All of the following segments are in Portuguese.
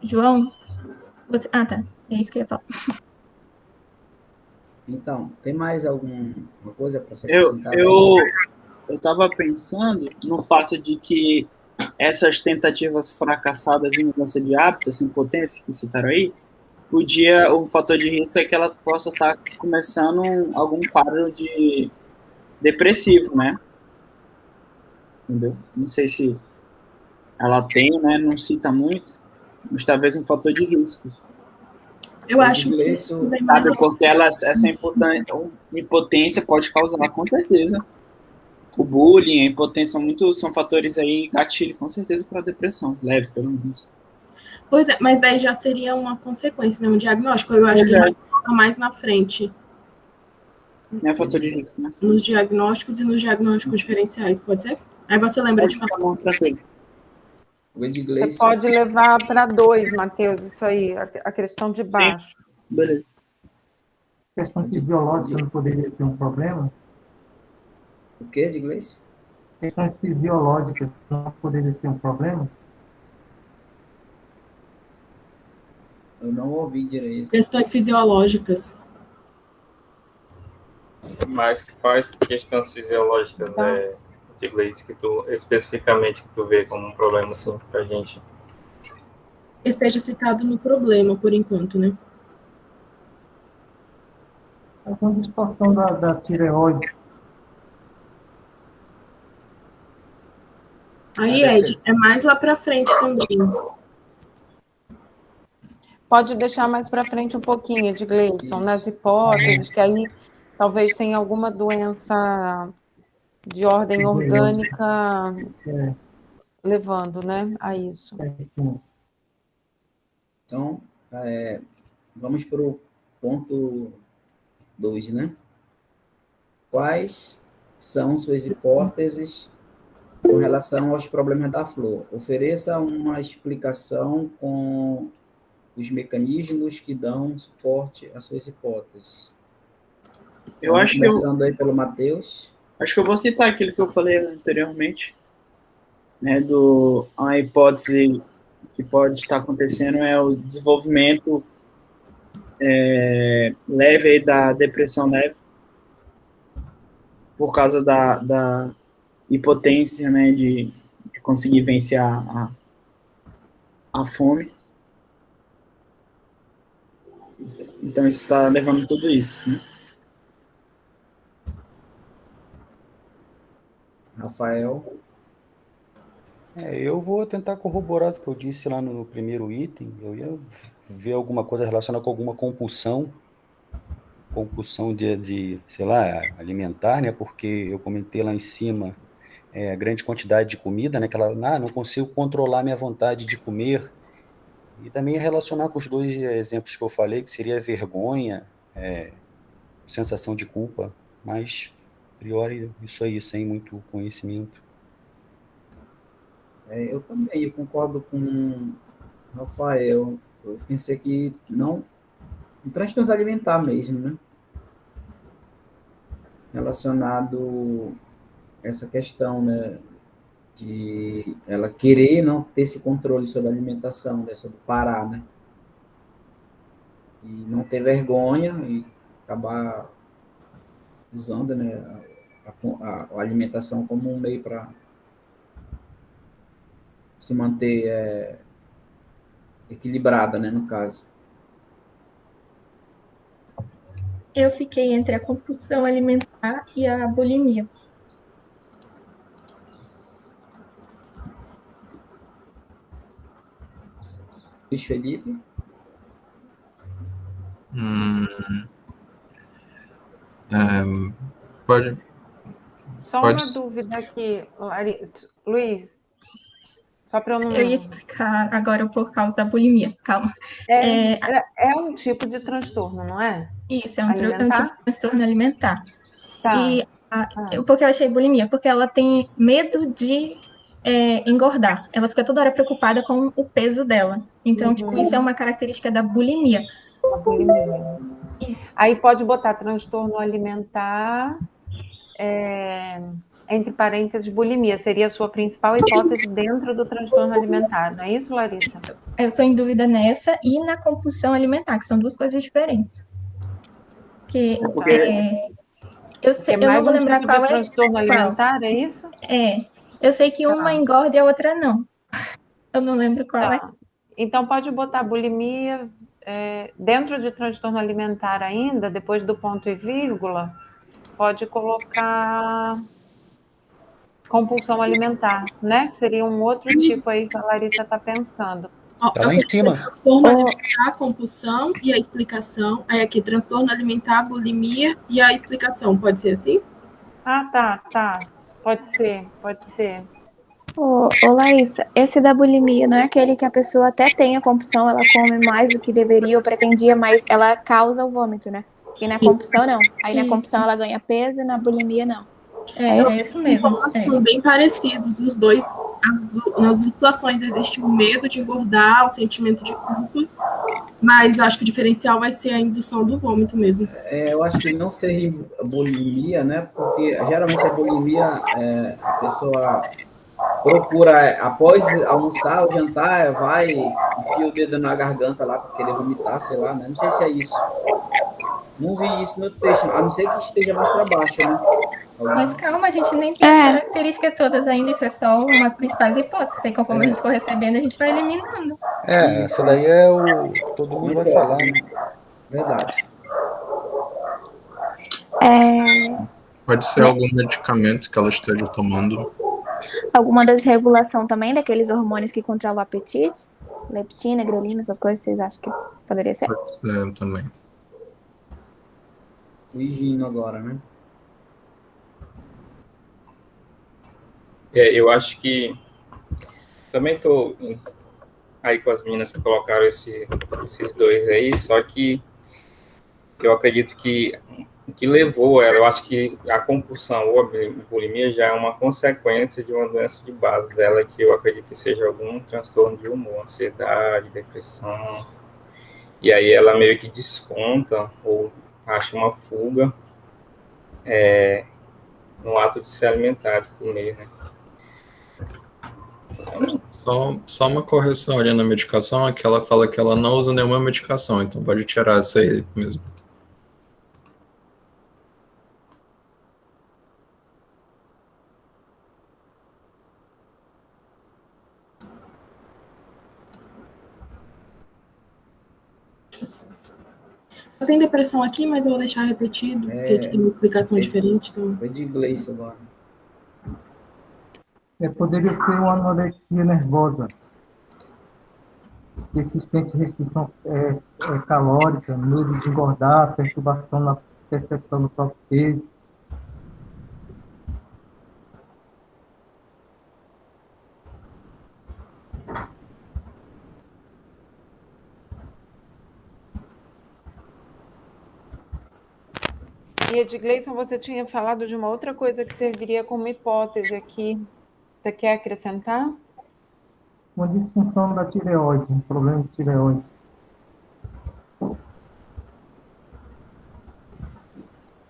João, você... Ah, tá. É isso que eu ia falar. Então, tem mais alguma coisa para se Eu acrescentar aí? eu eu estava pensando no fato de que essas tentativas fracassadas de mudança de hábito, essa impotência que citaram aí, o fator de risco é que ela possa estar começando algum quadro de depressivo, né? Entendeu? Não sei se ela tem, né? Não cita muito, mas talvez um fator de risco. Eu O acho que Edgleison, vem mais Sabe? Porque essa impotência pode causar, com certeza. O bullying, a impotência são fatores aí, gatilho, com certeza, para a depressão, leve, pelo menos. Pois é, mas daí já seria uma consequência, né? Um diagnóstico. Eu acho que a gente coloca mais na frente. Não é fator de risco, né? Nos diagnósticos e nos diagnósticos diferenciais, pode ser? Aí você lembra de falar. Tá bom, tranquilo. o Você Edgleison, pode levar para 2, Matheus, isso aí, a questão de baixo. Beleza. A questão fisiológica não poderia ser um problema? o que, Edgleison? Questões fisiológicas não poderia ser um problema? Eu não ouvi direito. Questões fisiológicas. Mas quais questões fisiológicas de Gleice que tu especificamente que tu vê como um problema assim pra gente? Esteja citado no problema, por enquanto, né? Alguma distorção da tireoide. Aí, Ed, é mais lá para frente também. Pode deixar mais para frente um pouquinho, Edgleison, nas hipóteses, que aí talvez tenha alguma doença de ordem orgânica levando, né, a isso. Então, vamos para o ponto 2, né? Quais são suas hipóteses com relação aos problemas da flor? Ofereça uma explicação com os mecanismos que dão suporte às suas hipóteses. Eu acho que começando aí pelo Matheus. Acho que eu vou citar aquilo que eu falei anteriormente, né, a hipótese que pode estar acontecendo é o desenvolvimento leve aí da depressão leve, por causa da impotência, né, de conseguir vencer a fome. Então, isso está levando tudo isso, né? Rafael. Eu vou tentar corroborar o que eu disse lá no primeiro item. Eu ia ver alguma coisa relacionada com alguma compulsão sei lá, alimentar, né? Porque eu comentei lá em cima a grande quantidade de comida, né? Que ela, não consigo controlar minha vontade de comer. E também relacionar com os dois exemplos que eu falei, que seria vergonha, sensação de culpa, mas, a priori, isso aí, sem muito conhecimento. Eu também, eu concordo com o Rafael. Eu pensei que não, um transtorno alimentar mesmo, né? Relacionado a essa questão, né? De ela querer não ter esse controle sobre a alimentação, né? Sobre parar, né? E não ter vergonha e acabar usando, né? A alimentação como um meio para se manter equilibrada, né? No caso. Eu fiquei entre a compulsão alimentar e a bulimia. Luiz Felipe? Pode. Só uma dúvida aqui, Luiz, só para eu não... Eu ia explicar agora por causa da bulimia, calma. É um tipo de transtorno, não é? Isso, é um tipo de transtorno alimentar. Tá. E porque eu achei bulimia? Porque ela tem medo de engordar. Ela fica toda hora preocupada com o peso dela. Então, tipo, isso é uma característica da bulimia. A bulimia. Isso. Aí pode botar transtorno alimentar, entre parênteses, bulimia. Seria a sua principal hipótese dentro do transtorno alimentar, não é isso, Larissa? Eu estou em dúvida nessa e na compulsão alimentar, que são duas coisas diferentes. Que eu não mais vou um lembrar tipo qual de é transtorno qual. alimentar, é isso? Eu sei que uma Tá. engorda e a outra não. Eu não lembro qual é. Tá. Então, pode botar bulimia dentro de transtorno alimentar ainda, depois do ponto e vírgula, pode colocar compulsão alimentar, né? Seria um outro tipo aí que a Larissa está pensando. Tá lá em cima. Transtorno alimentar, compulsão e a explicação. Aí aqui, transtorno alimentar, bulimia e a explicação. Pode ser assim? Ah, tá. Pode ser. Ô, Larissa, esse da bulimia não é aquele que a pessoa até tem a compulsão, ela come mais do que deveria ou pretendia, mas ela causa o vômito, né? E na compulsão não. Aí na compulsão ela ganha peso e na bulimia não. É isso mesmo. Sintomas são bem parecidos, os dois. Nas duas situações existe o medo de engordar, o sentimento de culpa, mas acho que o diferencial vai ser a indução do vômito mesmo. Eu acho que não seria bulimia, né? Porque geralmente a bulimia, a pessoa procura, após almoçar ou jantar, vai, enfia o dedo na garganta lá para querer vomitar, sei lá, né? Não sei se é isso. Não vi isso no texto, a não ser que esteja mais para baixo, né? Mas calma, a gente nem tem as características todas ainda, isso é só umas principais hipóteses. E conforme a gente for recebendo, a gente vai eliminando. Essa daí todo mundo vai falar, né? Verdade. Pode ser algum medicamento que ela esteja tomando. Alguma desregulação também daqueles hormônios que controlam o apetite? Leptina, grelina, essas coisas, vocês acham que poderia ser? Pode ser também. O higino agora, né? Eu acho que também estou aí com as meninas que colocaram esses dois aí, só que eu acredito que o que levou ela, eu acho que a compulsão ou a bulimia já é uma consequência de uma doença de base dela, que eu acredito que seja algum transtorno de humor, ansiedade, depressão, e aí ela meio que desconta ou acha uma fuga no ato de se alimentar, de comer, né? Só uma correção ali na medicação, é que ela fala que ela não usa nenhuma medicação, então pode tirar essa aí mesmo. Eu tenho depressão aqui, mas eu vou deixar repetido, porque aqui tem uma explicação diferente. Então... Foi de inglês agora. Poderia ser uma anorexia nervosa. Persistente restrição calórica, medo de engordar, perturbação na percepção do próprio peso. E Edgleison, você tinha falado de uma outra coisa que serviria como hipótese aqui. Você quer acrescentar? Uma disfunção da tireoide, um problema de tireoide.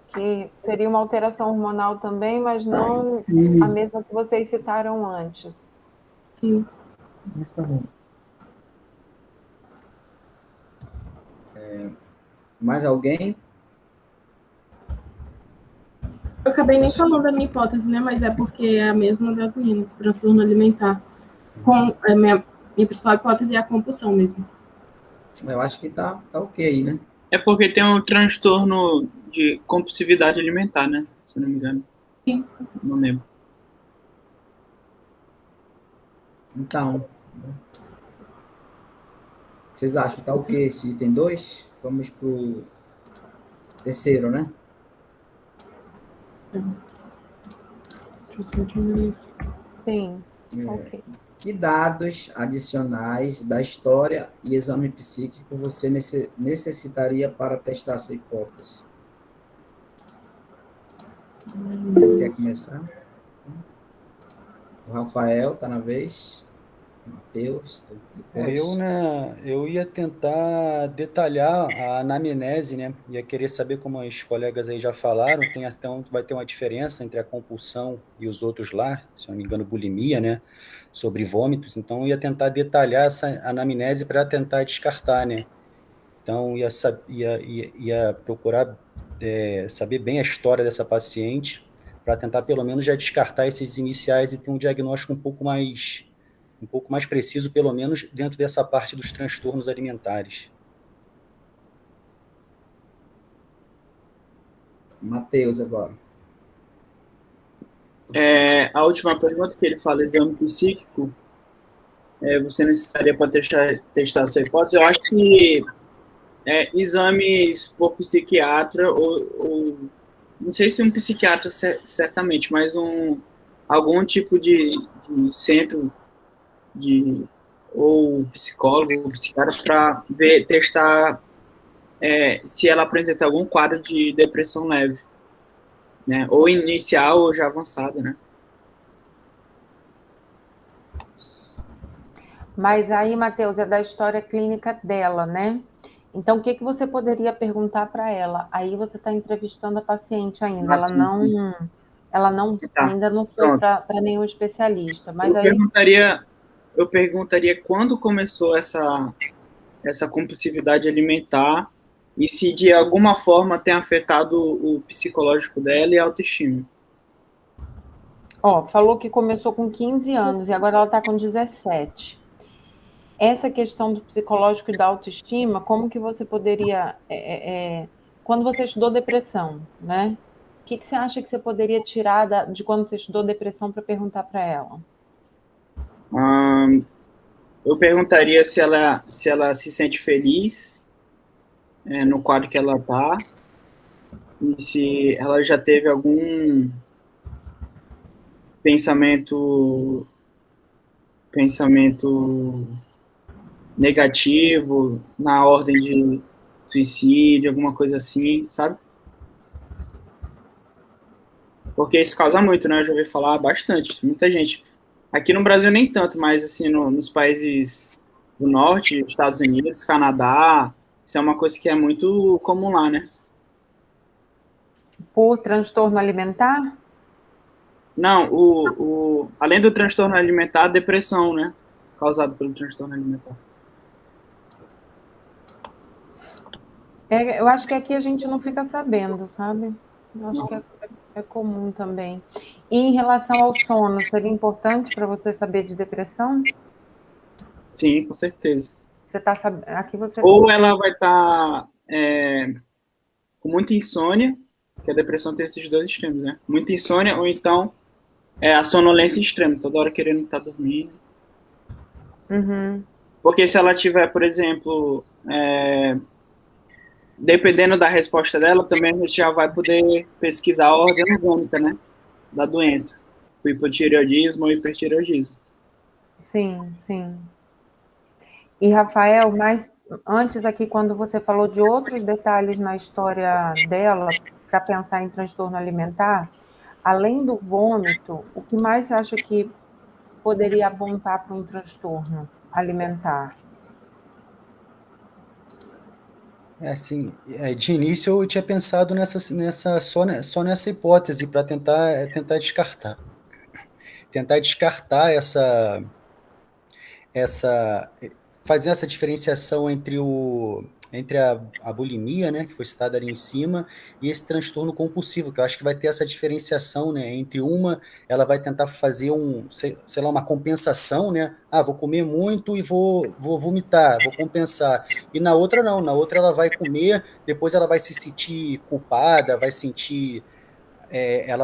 Que seria uma alteração hormonal também, mas não a mesma que vocês citaram antes. Sim. Justamente. Mais alguém? Eu acabei nem falando da minha hipótese, né? Mas é porque é a mesma das meninas, transtorno alimentar. Minha principal hipótese é a compulsão mesmo. Eu acho que tá ok, né? É porque tem um transtorno de compulsividade alimentar, né? Se eu não me engano. Sim. Não lembro. Então, vocês acham tá ok esse item 2? Vamos pro terceiro, né? Sim, ok. Que dados adicionais da história e exame psíquico você necessitaria para testar sua hipótese? Quer começar? O Rafael, tá na vez. Mateus, Eu ia tentar detalhar a anamnese, né? Ia querer saber, como os colegas aí já falaram, vai ter uma diferença entre a compulsão e os outros lá, se não me engano, bulimia, né? Sobre vômitos. Então, eu ia tentar detalhar essa anamnese para tentar descartar, né? Então, ia procurar saber bem a história dessa paciente para tentar, pelo menos, já descartar esses iniciais e ter um diagnóstico um pouco mais preciso, pelo menos dentro dessa parte dos transtornos alimentares. Mateus, agora. A última pergunta que ele fala, exame psíquico, você necessitaria para testar a sua hipótese? Eu acho que exames por psiquiatra, ou não sei se um psiquiatra certamente, mas algum tipo de centro ou psicólogo ou psiquiatra para testar se ela apresenta algum quadro de depressão leve, né? Ou inicial ou já avançada, né? Mas aí, Matheus, é da história clínica dela, né? Então, o que você poderia perguntar para ela? Aí você está entrevistando a paciente ainda, ainda não foi para nenhum especialista. Mas eu perguntaria quando começou essa compulsividade alimentar e se de alguma forma tem afetado o psicológico dela e a autoestima. Falou que começou com 15 anos e agora ela está com 17. Essa questão do psicológico e da autoestima, como que você poderia... quando você estudou depressão, né? O que você acha que você poderia tirar de quando você estudou depressão para perguntar para ela? Eu perguntaria se ela se sente feliz no quadro que ela está e se ela já teve algum pensamento negativo na ordem de suicídio, alguma coisa assim, sabe? Porque isso causa muito, né? Eu já ouvi falar bastante, muita gente. Aqui no Brasil nem tanto, mas assim, nos países do norte, Estados Unidos, Canadá, isso é uma coisa que é muito comum lá, né? Por transtorno alimentar? Não, além do transtorno alimentar, a depressão, né? Causada pelo transtorno alimentar. Eu acho que aqui a gente não fica sabendo, sabe? Eu acho que é comum também. E em relação ao sono, seria importante para você saber de depressão? Sim, com certeza. Você tá sabendo? Aqui você. Ou ela vai estar com muita insônia, que a depressão tem esses dois extremos, né? Muita insônia, ou então a sonolência extrema, toda hora querendo estar dormindo. Uhum. Porque se ela tiver, por exemplo, dependendo da resposta dela, também a gente já vai poder pesquisar a ordem orgânica, né? Da doença. O hipotireoidismo ou hipertireoidismo. Sim, sim. E, Rafael, mas antes aqui, quando você falou de outros detalhes na história dela, para pensar em transtorno alimentar, além do vômito, o que mais você acha que poderia apontar para um transtorno alimentar? De início eu tinha pensado só nessa hipótese para tentar descartar. Tentar descartar fazer essa diferenciação entre a bulimia, né, que foi citada ali em cima, e esse transtorno compulsivo, que eu acho que vai ter essa diferenciação, né, entre ela vai tentar fazer sei lá, uma compensação, né, vou comer muito e vou vomitar, vou compensar, e na outra não, na outra ela vai comer, depois ela vai se sentir culpada, ela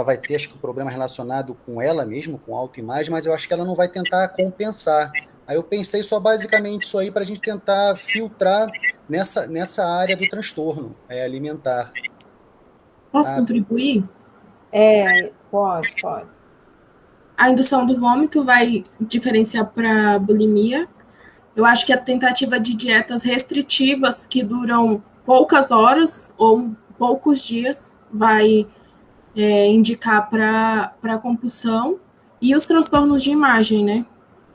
vai ter, acho que, um problema relacionado com ela mesma, com autoimagem, mas eu acho que ela não vai tentar compensar. Aí eu pensei só basicamente isso aí para a gente tentar filtrar nessa área do transtorno alimentar. Posso contribuir? Pode. A indução do vômito vai diferenciar para bulimia. Eu acho que a tentativa de dietas restritivas que duram poucas horas ou poucos dias vai indicar para compulsão. E os transtornos de imagem, né?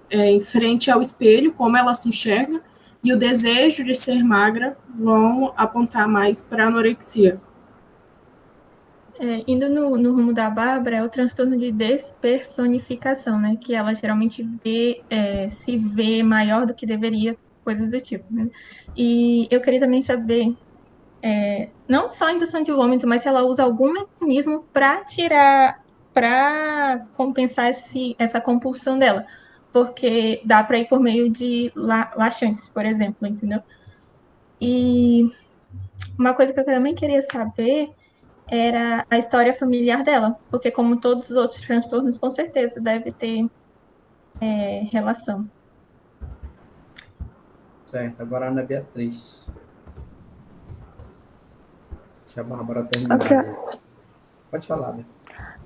em frente ao espelho, como ela se enxerga, e o desejo de ser magra vão apontar mais para a anorexia. Indo no rumo da Bárbara, é o transtorno de despersonificação, né? Que ela geralmente se vê maior do que deveria, coisas do tipo, né? E eu queria também saber, não só a indução de vômito, mas se ela usa algum mecanismo para compensar essa compulsão dela. Porque dá para ir por meio de laxantes, por exemplo, entendeu? E uma coisa que eu também queria saber era a história familiar dela, porque como todos os outros transtornos, com certeza deve ter relação. Certo, agora a Ana Beatriz. Deixa a Bárbara terminar. Pode falar, né?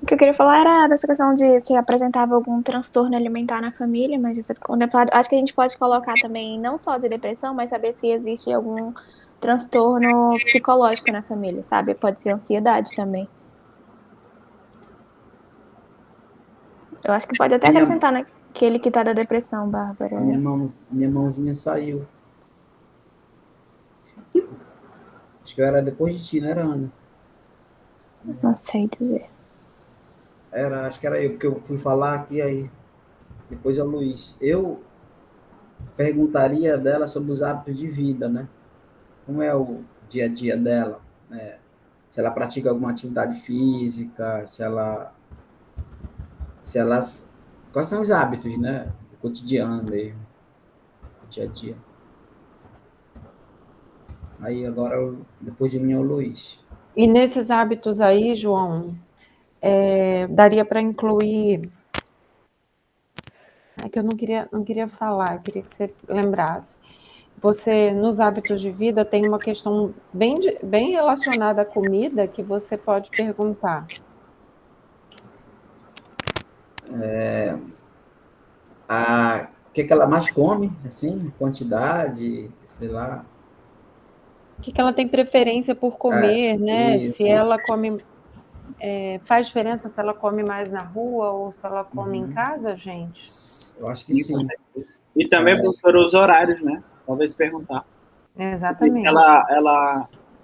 O que eu queria falar era dessa questão de se apresentava algum transtorno alimentar na família, mas já foi contemplado. Acho que a gente pode colocar também, não só de depressão, mas saber se existe algum transtorno psicológico na família, sabe? Pode ser ansiedade também. Eu acho que pode até acrescentar naquele que tá da depressão, Bárbara. Minha mãozinha saiu. Acho que era depois de ti, não era, Ana? Não sei dizer. Acho que era eu, porque eu fui falar aqui, aí depois é o Luiz. Eu perguntaria dela sobre os hábitos de vida, né? Como é o dia a dia dela, né? Se ela pratica alguma atividade física, quais são os hábitos, né? Do cotidiano mesmo, do dia a dia. Aí agora, depois de mim, é o Luiz. E nesses hábitos aí, João, daria para incluir... É que eu não queria falar, queria que você lembrasse. Você, nos hábitos de vida, tem uma questão bem relacionada à comida que você pode perguntar. O que ela mais come, assim, quantidade, sei lá. O que ela tem preferência por comer, né? Isso. Se ela come... faz diferença se ela come mais na rua ou se ela come em casa, gente? Eu acho que sim. E também, professor, os horários, né? Talvez perguntar. Exatamente.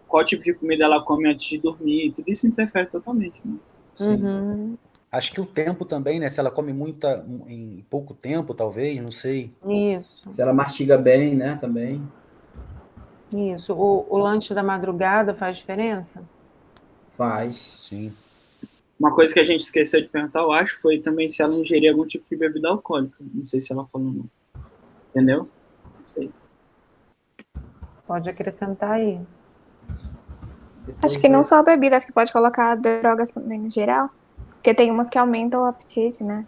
Qual tipo de comida ela come antes de dormir, tudo isso interfere totalmente, né? Sim. Uhum. Acho que o tempo também, né? Se ela come muita em pouco tempo, talvez, não sei. Isso. Se ela mastiga bem, né, também. Isso. O lanche da madrugada faz diferença? Faz. Sim. Uma coisa que a gente esqueceu de perguntar, eu acho, foi também se ela ingerir algum tipo de bebida alcoólica. Não sei se ela falou não. Entendeu? Não sei. Pode acrescentar aí. Acho que não só a bebida, acho que pode colocar drogas também no geral. Porque tem umas que aumentam o apetite, né?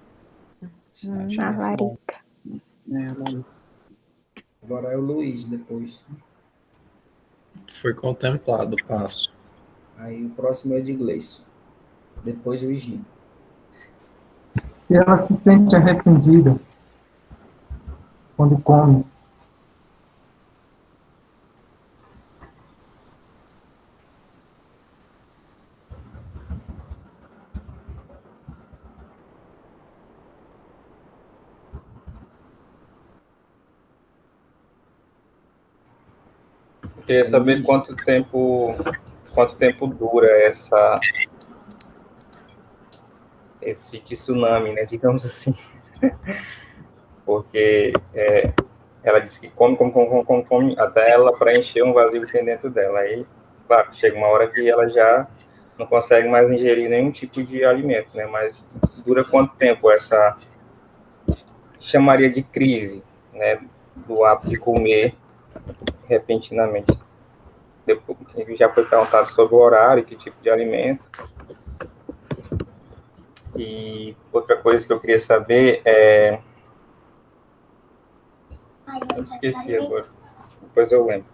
Na larica. Agora é o Luiz depois. Foi contemplado, passo. Aí o próximo é o de Gleison. Depois o Higino. Se ela se sente arrependida quando come, Eu queria saber quanto tempo dura esse tsunami, né, digamos assim. Porque ela disse que come, até ela preencher um vazio que tem dentro dela. Aí, claro, chega uma hora que ela já não consegue mais ingerir nenhum tipo de alimento, né? Mas dura quanto tempo essa, chamaria de crise, né, do hábito de comer repentinamente? Depois, já foi perguntado sobre o horário, que tipo de alimento. E outra coisa que eu queria saber é... Eu esqueci agora. Depois eu lembro.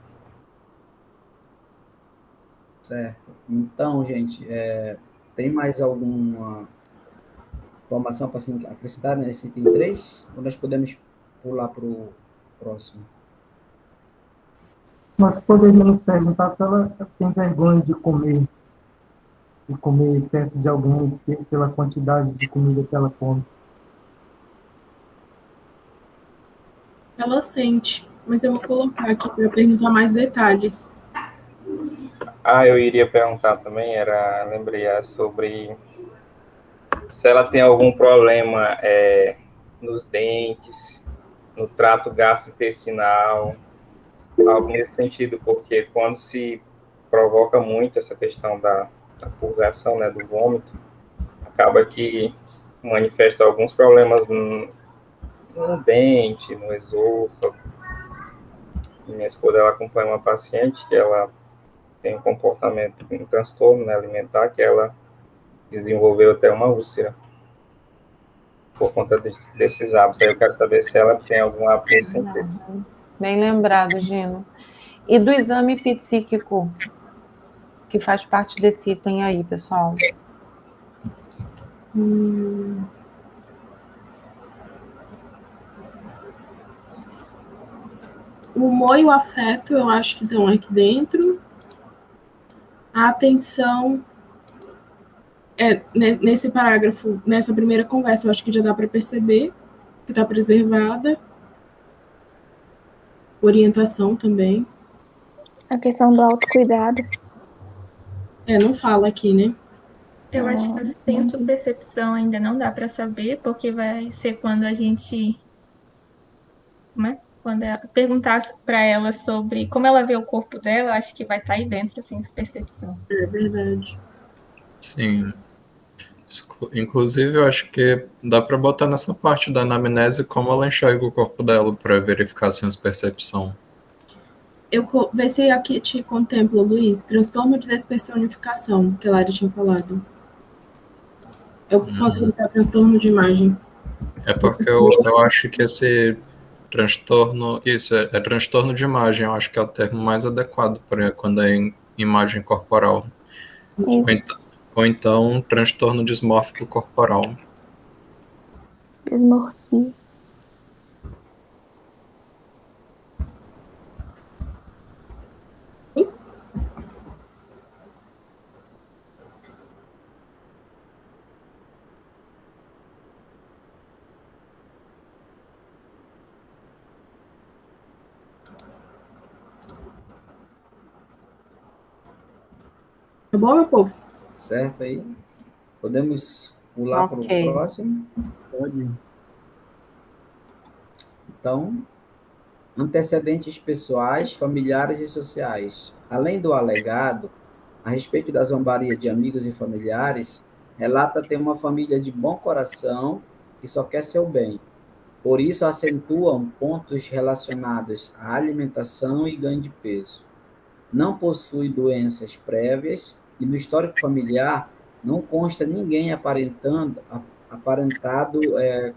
Certo. Então, gente, tem mais alguma informação para acrescentar nesse item 3? Ou nós podemos pular para o próximo? nós poderíamos perguntar se ela tem vergonha de comer perto de alguém pela quantidade de comida que ela come. Ela sente, mas eu vou colocar aqui para perguntar mais detalhes. Eu iria perguntar também, lembrei sobre se ela tem algum problema nos dentes, no trato gastrointestinal, algo nesse sentido, porque quando se provoca muito essa questão da purgação, né, do vômito, acaba que manifesta alguns problemas no dente, no esôfago. Minha esposa, ela acompanha uma paciente que ela tem um transtorno, né, alimentar, que ela desenvolveu até uma úlcera por conta desses hábitos. Aí eu quero saber se ela tem algum hábito nesse sentido. Bem lembrado, Gino. E do exame psíquico, que faz parte desse item aí, pessoal? O humor e o afeto, eu acho que estão aqui dentro. A atenção, nesse parágrafo, nessa primeira conversa, eu acho que já dá para perceber que está preservada. Orientação também. A questão do autocuidado. Não fala aqui, né? Eu acho que a senso-percepção ainda não dá para saber, porque vai ser quando a gente... Quando perguntar para ela sobre como ela vê o corpo dela, acho que vai estar aí dentro, assim, essa percepção. É verdade. Sim. Inclusive, eu acho que dá para botar nessa parte da anamnese como ela enxerga o corpo dela para verificar a senso-percepção. Vê se aqui te contempla, Luiz. Transtorno de despersonificação, que a Lara tinha falado. Eu posso acreditar transtorno de imagem. É porque eu acho que esse transtorno... Isso, é transtorno de imagem. Eu acho que é o termo mais adequado para quando é em imagem corporal. Isso. Ou então transtorno dismórfico corporal. Dismorfia. Tá bom, meu povo? Certo aí? Podemos pular para o próximo? Pode. Então, antecedentes pessoais, familiares e sociais. Além do alegado, a respeito da zombaria de amigos e familiares, relata ter uma família de bom coração que só quer seu bem. Por isso, acentuam pontos relacionados à alimentação e ganho de peso. Não possui doenças prévias e no histórico familiar não consta ninguém aparentado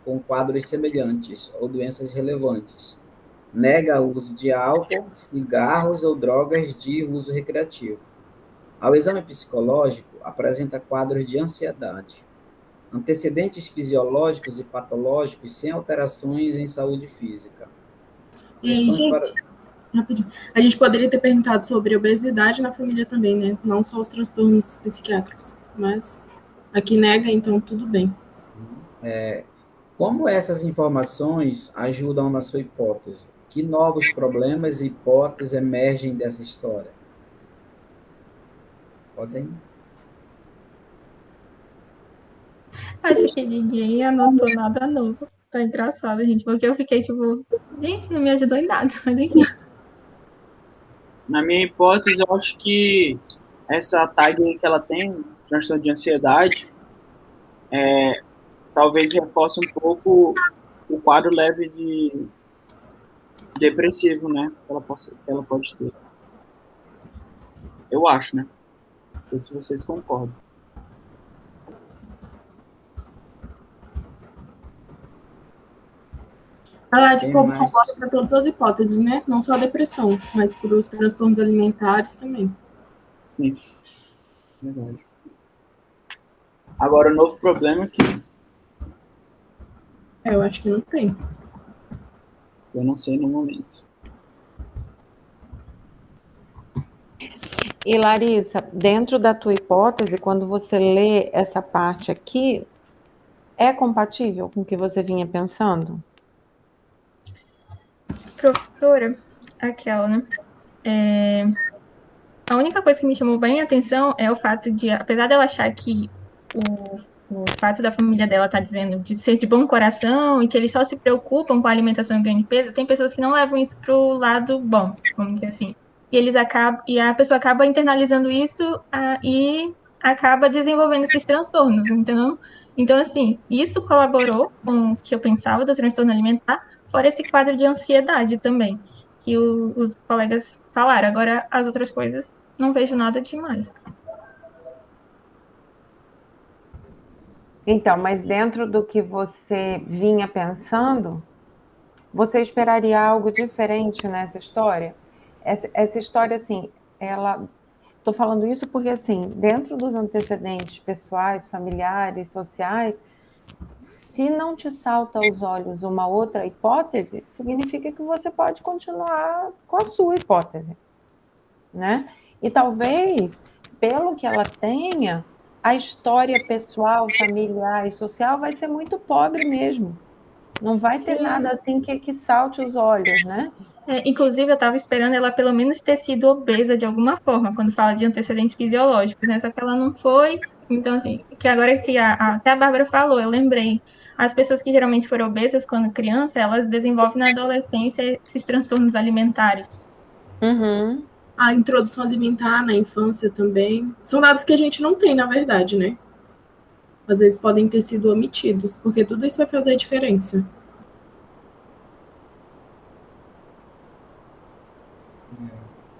com quadros semelhantes ou doenças relevantes. Nega o uso de álcool, cigarros ou drogas de uso recreativo. Ao exame psicológico, apresenta quadros de ansiedade. Antecedentes fisiológicos e patológicos sem alterações em saúde física. E, gente, rapidinho. A gente poderia ter perguntado sobre obesidade na família também, né? Não só os transtornos psiquiátricos. Mas aqui nega, então tudo bem. Como essas informações ajudam na sua hipótese? Que novos problemas e hipóteses emergem dessa história? Podem? Acho que ninguém anotou nada novo. Tá engraçado, gente, porque eu fiquei tipo, gente, não me ajudou em nada, mas enfim. Na minha hipótese, eu acho que essa tag aí que ela tem, transtorno de ansiedade, talvez reforce um pouco o quadro leve de depressivo, né? Que ela pode ter. Eu acho, né? Não sei se vocês concordam. Que concorda para todas as hipóteses, né? Não só a depressão, mas para os transtornos alimentares também. Sim. Verdade. Agora, o novo problema é que... Eu acho que não tem. Eu não sei no momento. E, Larissa, dentro da tua hipótese, quando você lê essa parte aqui, é compatível com o que você vinha pensando? professora, aquela, né? A única coisa que me chamou bem a atenção é o fato de, apesar dela achar que o fato da família dela estar dizendo de ser de bom coração e que eles só se preocupam com a alimentação e ganho de peso, tem pessoas que não levam isso para o lado bom, vamos dizer assim. E a pessoa acaba internalizando isso e acaba desenvolvendo esses transtornos, entendeu? Então, assim, isso colaborou com o que eu pensava do transtorno alimentar, fora esse quadro de ansiedade também, que os colegas falaram. Agora, as outras coisas, não vejo nada demais. Então, mas dentro do que você vinha pensando, você esperaria algo diferente nessa história? Essa história, assim, estou falando isso porque, assim, dentro dos antecedentes pessoais, familiares, sociais, se não te salta aos olhos uma outra hipótese, significa que você pode continuar com a sua hipótese, né? E talvez, pelo que ela tenha, a história pessoal, familiar e social vai ser muito pobre mesmo. Não vai ter nada assim que salte os olhos, né? Inclusive, eu estava esperando ela pelo menos ter sido obesa de alguma forma, quando fala de antecedentes fisiológicos, né? Só que ela não foi. Então, assim, que agora que até a Bárbara falou, eu lembrei. As pessoas que geralmente foram obesas quando criança, elas desenvolvem na adolescência esses transtornos alimentares. Uhum. A introdução alimentar na infância também. São dados que a gente não tem, na verdade, né? Às vezes podem ter sido omitidos, porque tudo isso vai fazer diferença.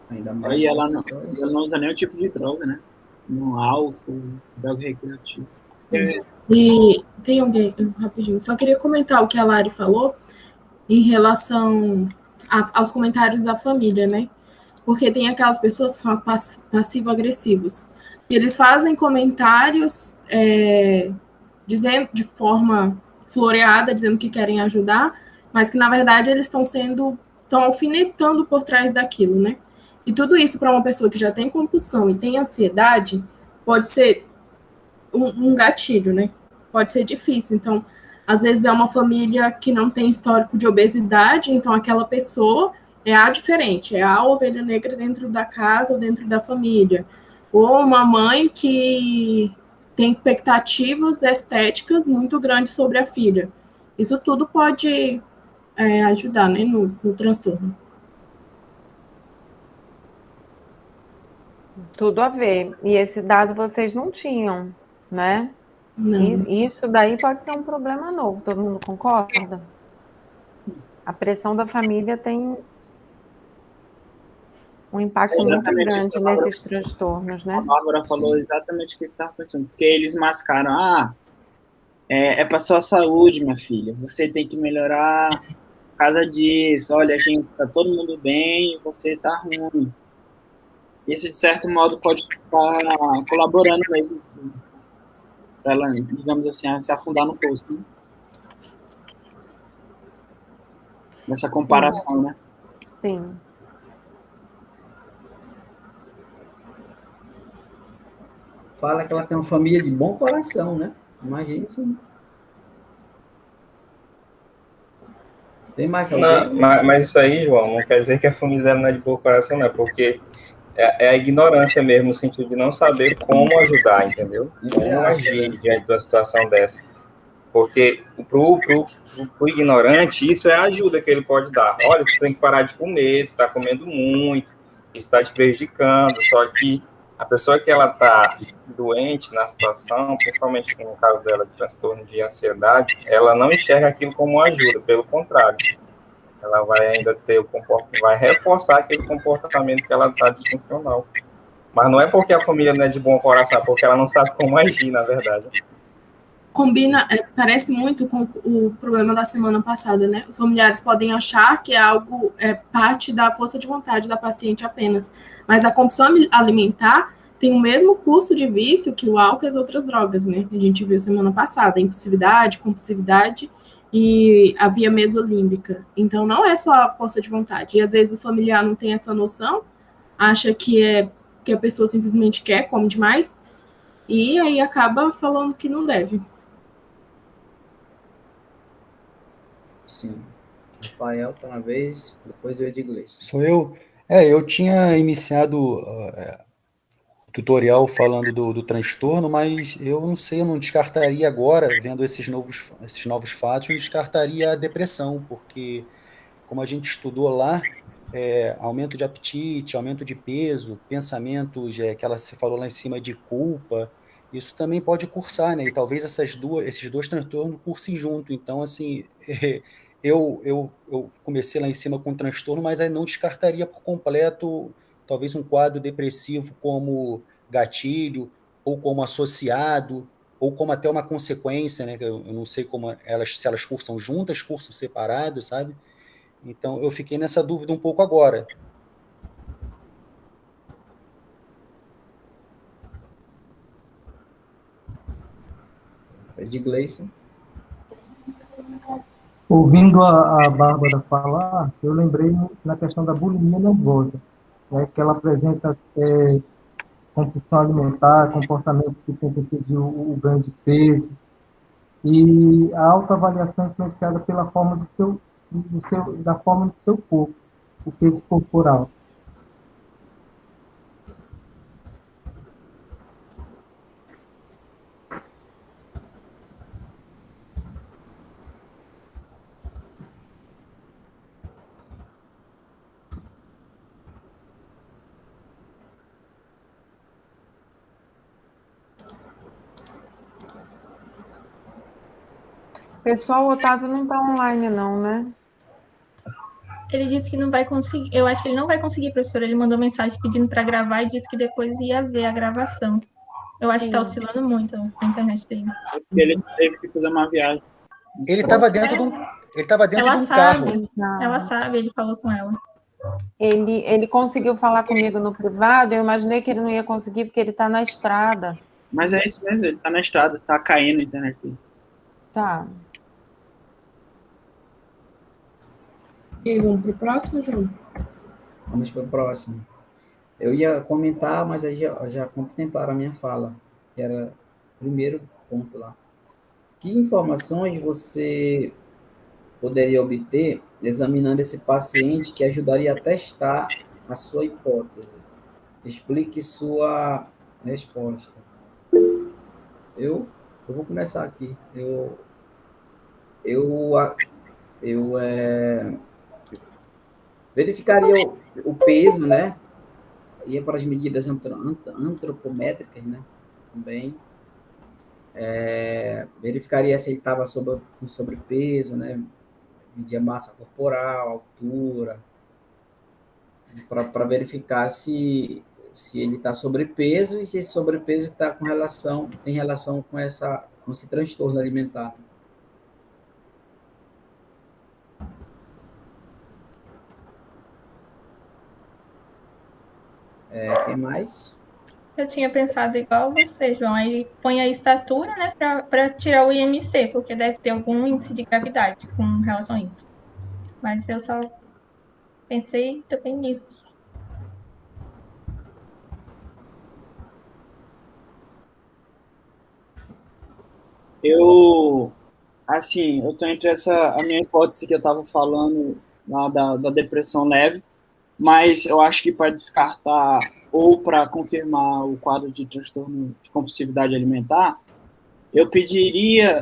Ainda mais. E ela não usa nenhum tipo de droga, né? No álcool, droga recreativa. E tem alguém, rapidinho, só queria comentar o que a Lari falou em relação aos comentários da família, né? Porque tem aquelas pessoas que são as passivo-agressivos. E eles fazem comentários dizendo de forma floreada, dizendo que querem ajudar, mas que, na verdade, eles estão alfinetando por trás daquilo, né? E tudo isso para uma pessoa que já tem compulsão e tem ansiedade pode ser um gatilho, né? Pode ser difícil. Então, às vezes é uma família que não tem histórico de obesidade, então aquela pessoa é a diferente, é a ovelha negra dentro da casa ou dentro da família. Ou uma mãe que tem expectativas estéticas muito grandes sobre a filha. Isso tudo pode ajudar, né, no transtorno. Tudo a ver. E esse dado vocês não tinham, né? Não. E isso daí pode ser um problema novo, todo mundo concorda? A pressão da família tem um impacto muito grande nesses transtornos, né? A Bárbara falou exatamente o que eu estava pensando, porque eles mascaram, é para sua saúde, minha filha, você tem que melhorar por causa disso, olha, gente, tá todo mundo bem, você tá ruim. Isso, de certo modo, pode estar colaborando mesmo para ela, digamos assim, se afundar no poço, né? Nessa comparação, né? Sim. Fala que ela tem uma família de bom coração, né? Imagina isso. Tem mais alguém? Não, mas isso aí, João, não quer dizer que a família dela não é de bom coração, não, porque é a ignorância mesmo, no sentido de não saber como ajudar, entendeu? Como agir diante de uma situação dessa. Porque pro ignorante, isso é a ajuda que ele pode dar. Olha, tu tem que parar de comer, tu tá comendo muito, isso está te prejudicando, só que a pessoa que ela tá doente na situação, principalmente no caso dela de transtorno de ansiedade, ela não enxerga aquilo como ajuda, pelo contrário. Ela vai ainda ter vai reforçar aquele comportamento que ela está disfuncional. Mas não é porque a família não é de bom coração, é porque ela não sabe como agir, na verdade. Combina, parece muito com o problema da semana passada, né? Os familiares podem achar que é parte da força de vontade da paciente apenas, mas a compulsão alimentar tem o mesmo custo de vício que o álcool e as outras drogas, né? A gente viu semana passada, impulsividade, compulsividade e a via mesolímbica. Então, não é só a força de vontade. E, às vezes, o familiar não tem essa noção, acha que a pessoa simplesmente quer, come demais, e aí acaba falando que não deve. Sim. Rafael, tá na vez, depois eu de Gleison. Sou eu? Eu tinha iniciado o tutorial falando do transtorno, mas eu não sei, eu não descartaria agora, vendo esses novos fatos, eu não descartaria a depressão, porque, como a gente estudou lá, aumento de apetite, aumento de peso, pensamentos, que ela se falou lá em cima de culpa, isso também pode cursar, né? E talvez esses dois transtornos cursem junto. Então, assim, eu comecei lá em cima com transtorno, mas aí não descartaria por completo talvez um quadro depressivo como gatilho, ou como associado, ou como até uma consequência, né? Eu não sei se elas cursam juntas, cursam separados, sabe? Então, eu fiquei nessa dúvida um pouco agora. De Gleison. Ouvindo a Bárbara falar, eu lembrei na questão da bulimia nervosa, né, que ela apresenta compulsão alimentar, comportamento que tenta impedir o ganho de peso, e a autoavaliação influenciada pela forma da forma do seu corpo, o peso corporal. Pessoal, o Otávio não está online, não, né? Ele disse que não vai conseguir. Eu acho que ele não vai conseguir, professora. Ele mandou mensagem pedindo para gravar e disse que depois ia ver a gravação. Eu acho que está oscilando muito a internet dele. Ele teve que fazer uma viagem. Ele estava dentro de um carro. Ela sabe, ele falou com ela. Ele conseguiu falar comigo no privado, eu imaginei que ele não ia conseguir porque ele está na estrada. Mas é isso mesmo, ele está na estrada, está caindo a internet dele. Tá. E vamos para o próximo, João? Vamos para o próximo. Eu ia comentar, mas aí já contemplaram a minha fala, que era o primeiro ponto lá. Que informações você poderia obter examinando esse paciente que ajudaria a testar a sua hipótese? Explique sua resposta. Eu vou começar aqui. Eu verificaria o peso, né? Ia para as medidas antropométricas, né? Também. Verificaria se ele estava com sobrepeso, né? Medir a massa corporal, altura, para verificar se ele está sobrepeso e se esse sobrepeso tem relação com esse transtorno alimentar. Quem mais? Eu tinha pensado igual você, João. Aí põe a estatura, né, para tirar o IMC, porque deve ter algum índice de gravidade com relação a isso. Mas eu só pensei também nisso. Eu tô entre a minha hipótese que eu estava falando lá da depressão leve, mas eu acho que para descartar ou para confirmar o quadro de transtorno de compulsividade alimentar, eu pediria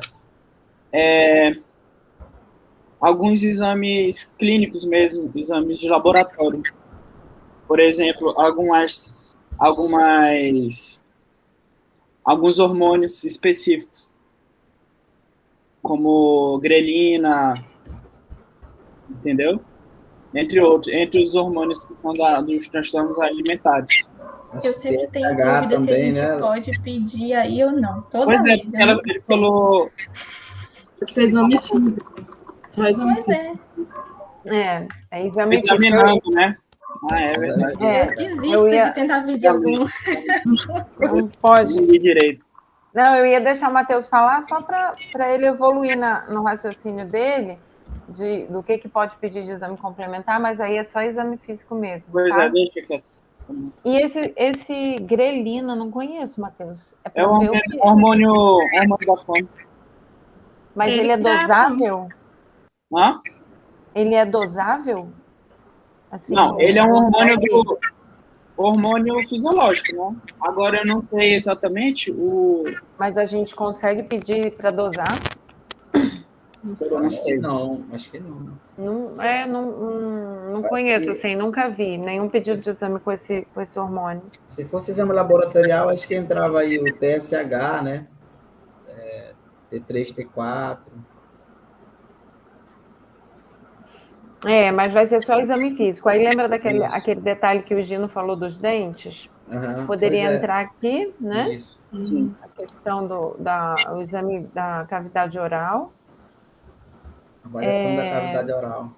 alguns exames clínicos mesmo, exames de laboratório. Por exemplo, alguns hormônios específicos, como grelina, entendeu? Entre os hormônios que são dos transtornos alimentares. Eu sempre tenho dúvida também, se a gente pode pedir aí ou não. Toda vez. Ele falou... Exame físico. Só exame físico. É exame físico. Examinando, né? É verdade. Eu ia tentar pedir algum. Não pode. Não direito. Não, eu ia deixar o Matheus falar só para ele evoluir no raciocínio dele, do que pode pedir de exame complementar, mas aí é só exame físico mesmo. Pois tá? deixa que E esse grelina, não conheço, Matheus. É um hormônio da fome. Mas ele é dosável? Hã? Ele é dosável? Assim, Não, ele é um hormônio consegue? hormônio fisiológico, né? Agora eu não sei exatamente Mas a gente consegue pedir para dosar? eu não sei. Acho que não. Não conheço, assim, nunca vi nenhum pedido de exame com esse hormônio. Se fosse exame laboratorial, acho que entrava aí o TSH, né? T3, T4. Mas vai ser só exame físico. Aí lembra Isso. aquele detalhe que o Gino falou dos dentes? Aham, Poderia pois é. entrar aqui, né? Isso. A questão o exame da cavidade oral. Avaliação da cavidade oral.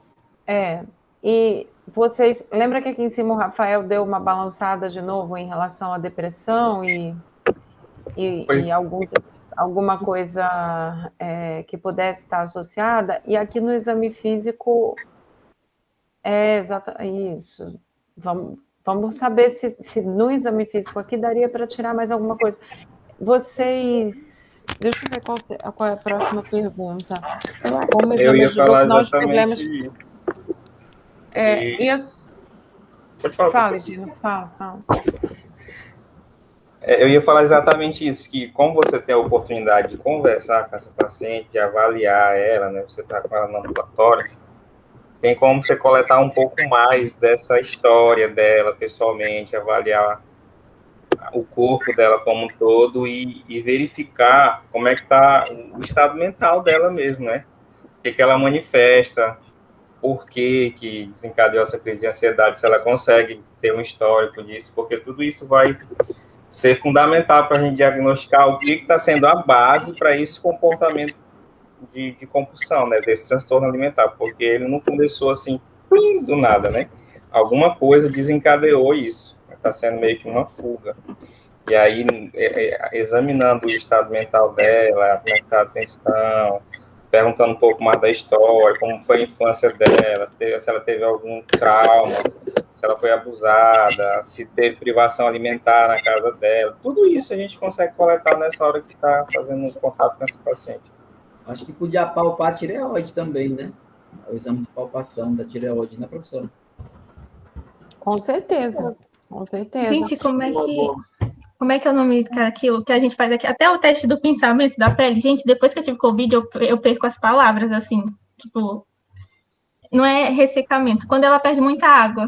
E vocês, lembra que aqui em cima o Rafael deu uma balançada de novo em relação à depressão e alguma coisa que pudesse estar associada? E aqui no exame físico isso. Vamos saber se no exame físico aqui daria para tirar mais alguma coisa. Vocês, deixa eu ver qual é a próxima pergunta. Como Eu ia falar nós exatamente problemas... isso. Pode falar. Fala, Gino, fala. Eu ia falar exatamente isso, que como você tem a oportunidade de conversar com essa paciente, de avaliar ela, né? Você está com ela no ambulatório, tem como você coletar um pouco mais dessa história dela pessoalmente, avaliar o corpo dela como um todo e verificar como é que está o estado mental dela mesmo, né? O que ela manifesta, por que desencadeou essa crise de ansiedade, se ela consegue ter um histórico disso, porque tudo isso vai ser fundamental para a gente diagnosticar o que está sendo a base para esse comportamento de compulsão, né, desse transtorno alimentar, porque ele não começou assim, do nada, né? Alguma coisa desencadeou isso, está sendo meio que uma fuga. E aí, examinando o estado mental dela, como é que está a atenção, perguntando um pouco mais da história, como foi a infância dela, se ela teve algum trauma, se ela foi abusada, se teve privação alimentar na casa dela. Tudo isso a gente consegue coletar nessa hora que está fazendo contato com essa paciente. Acho que podia palpar a tireoide também, né? O exame de palpação da tireoide, né, professora? Com certeza. Gente, como é que é o nome daquilo que a gente faz aqui? Até o teste do pensamento da pele. Gente, depois que eu tive Covid, eu perco as palavras, assim. Tipo, não é ressecamento. Quando ela perde muita água.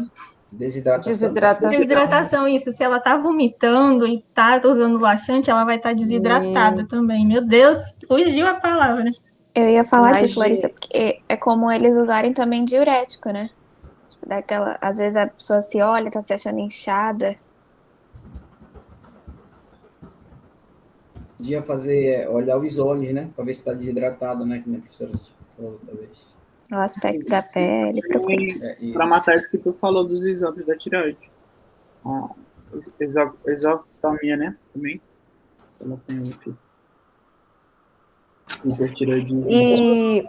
Desidratação, isso. Se ela tá vomitando e tá usando laxante, ela vai estar desidratada também. Meu Deus, fugiu a palavra. Eu ia falar disso, Larissa, porque é comum eles usarem também diurético, né? Tipo, às vezes a pessoa se olha, tá se achando inchada. Podia olhar os olhos, né? Para ver se está desidratado, né? Que a professora falou outra vez. O aspecto da pele. Para matar isso que tu falou dos exames da tireoide. Exoftalmia, né? Também. Ela tem aqui. E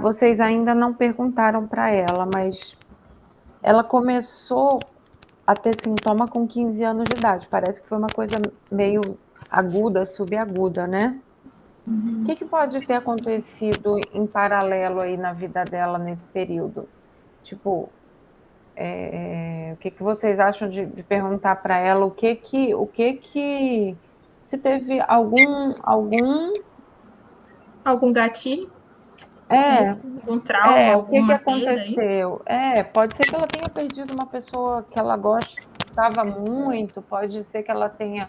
vocês ainda não perguntaram para ela, mas ela começou a ter sintoma com 15 anos de idade. Parece que foi uma coisa meio aguda, subaguda, né? O que pode ter acontecido em paralelo aí na vida dela nesse período? Tipo, o que vocês acham de perguntar para ela o que se teve algum gatilho? Um trauma, o que aconteceu? Pode ser que ela tenha perdido uma pessoa que ela gostava muito, pode ser que ela tenha,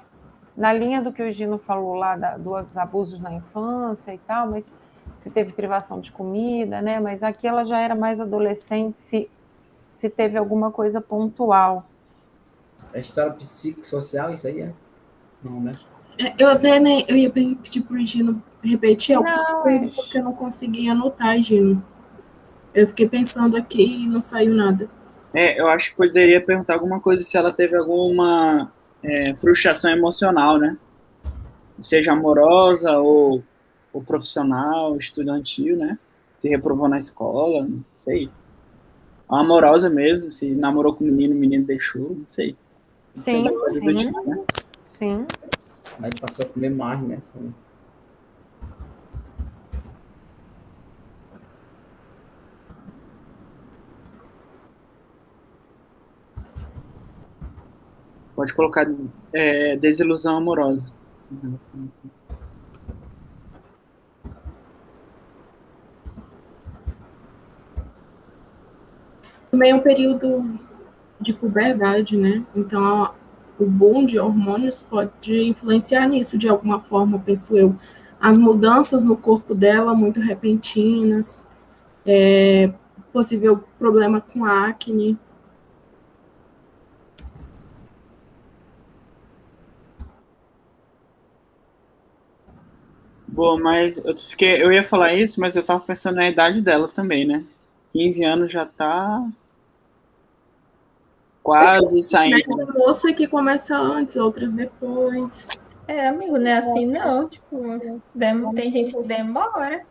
na linha do que o Gino falou lá, dos abusos na infância e tal, mas se teve privação de comida, né? Mas aqui ela já era mais adolescente, se teve alguma coisa pontual. É história psicossocial, isso aí é? Não, né? Eu ia pedir pro Gino repetir alguma coisa, porque eu não consegui anotar, Gino. Eu fiquei pensando aqui e não saiu nada. Eu acho que poderia perguntar alguma coisa se ela teve alguma frustração emocional, né? Seja amorosa ou profissional, estudantil, né? Se reprovou na escola, não sei. Amorosa mesmo, se namorou com o menino deixou, não sei. Sim, coisa do tipo, né? Sim. Aí passou a comer mais, né? Pode colocar desilusão amorosa. Também é um período de puberdade, né? Então, o boom de hormônios pode influenciar nisso de alguma forma, penso eu. As mudanças no corpo dela, muito repentinas, possível problema com acne. Boa, mas eu ia falar isso, mas eu tava pensando na idade dela também, né? 15 anos já tá quase saindo. Tem moça que começa antes, outras depois. Amigo, não é assim não, tipo, tem gente que demora.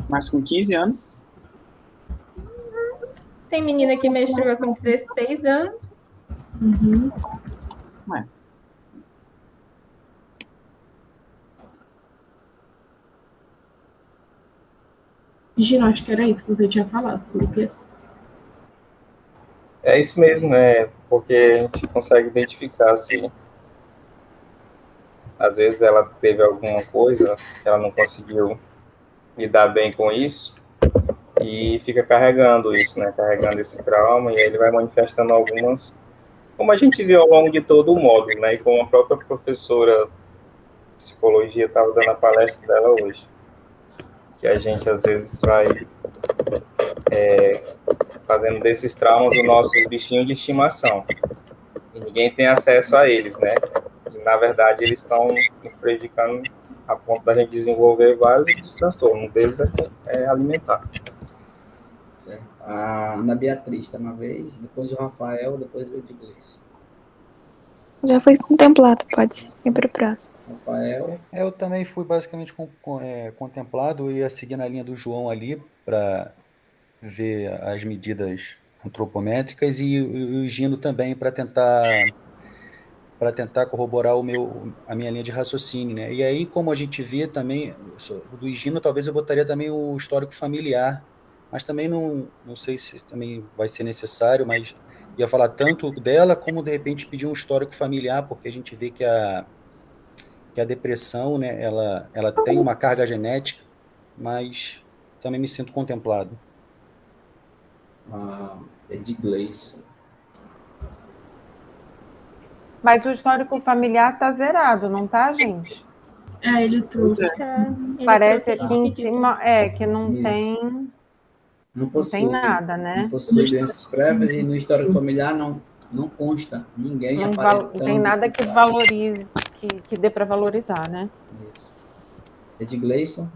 Mas com 15 anos? Tem menina que menstrua com 16 anos. Uhum. Ué. Gino, acho que era isso que você tinha falado. É isso mesmo, porque a gente consegue identificar, assim, às vezes ela teve alguma coisa, ela não conseguiu lidar bem com isso, e fica carregando isso, né, carregando esse trauma, e aí ele vai manifestando algumas, como a gente viu ao longo de todo o módulo, né, e como a própria professora de psicologia estava dando a palestra dela hoje, que a gente às vezes vai fazendo desses traumas os nossos bichinhos de estimação. E ninguém tem acesso a eles, né? E, na verdade, eles estão nos prejudicando a ponto da gente desenvolver vários transtornos. Um deles é alimentar. Certo. A Ana Beatriz está uma vez, depois o Rafael, depois o Edgleyson. Já foi contemplado, pode ir para o próximo. Rafael. Eu também fui basicamente contemplado, eu ia seguir na linha do João ali para ver as medidas antropométricas e o Gino também para tentar corroborar a minha linha de raciocínio, né? E aí, como a gente vê também, do Gino talvez eu botaria também o histórico familiar, mas também não sei se também vai ser necessário, mas ia falar tanto dela como de repente pedir um histórico familiar, porque a gente vê que a depressão, né, ela tem uma carga genética, mas também me sinto contemplado. Edgleyson. Mas o histórico familiar tá zerado, não tá, gente? Ele trouxe. Parece aqui em cima, que não tem... Não tem nada, né? Não possui doenças prévias e no histórico familiar não consta ninguém não tem nada que valorize, que dê para valorizar, né? Isso. Edgleyson.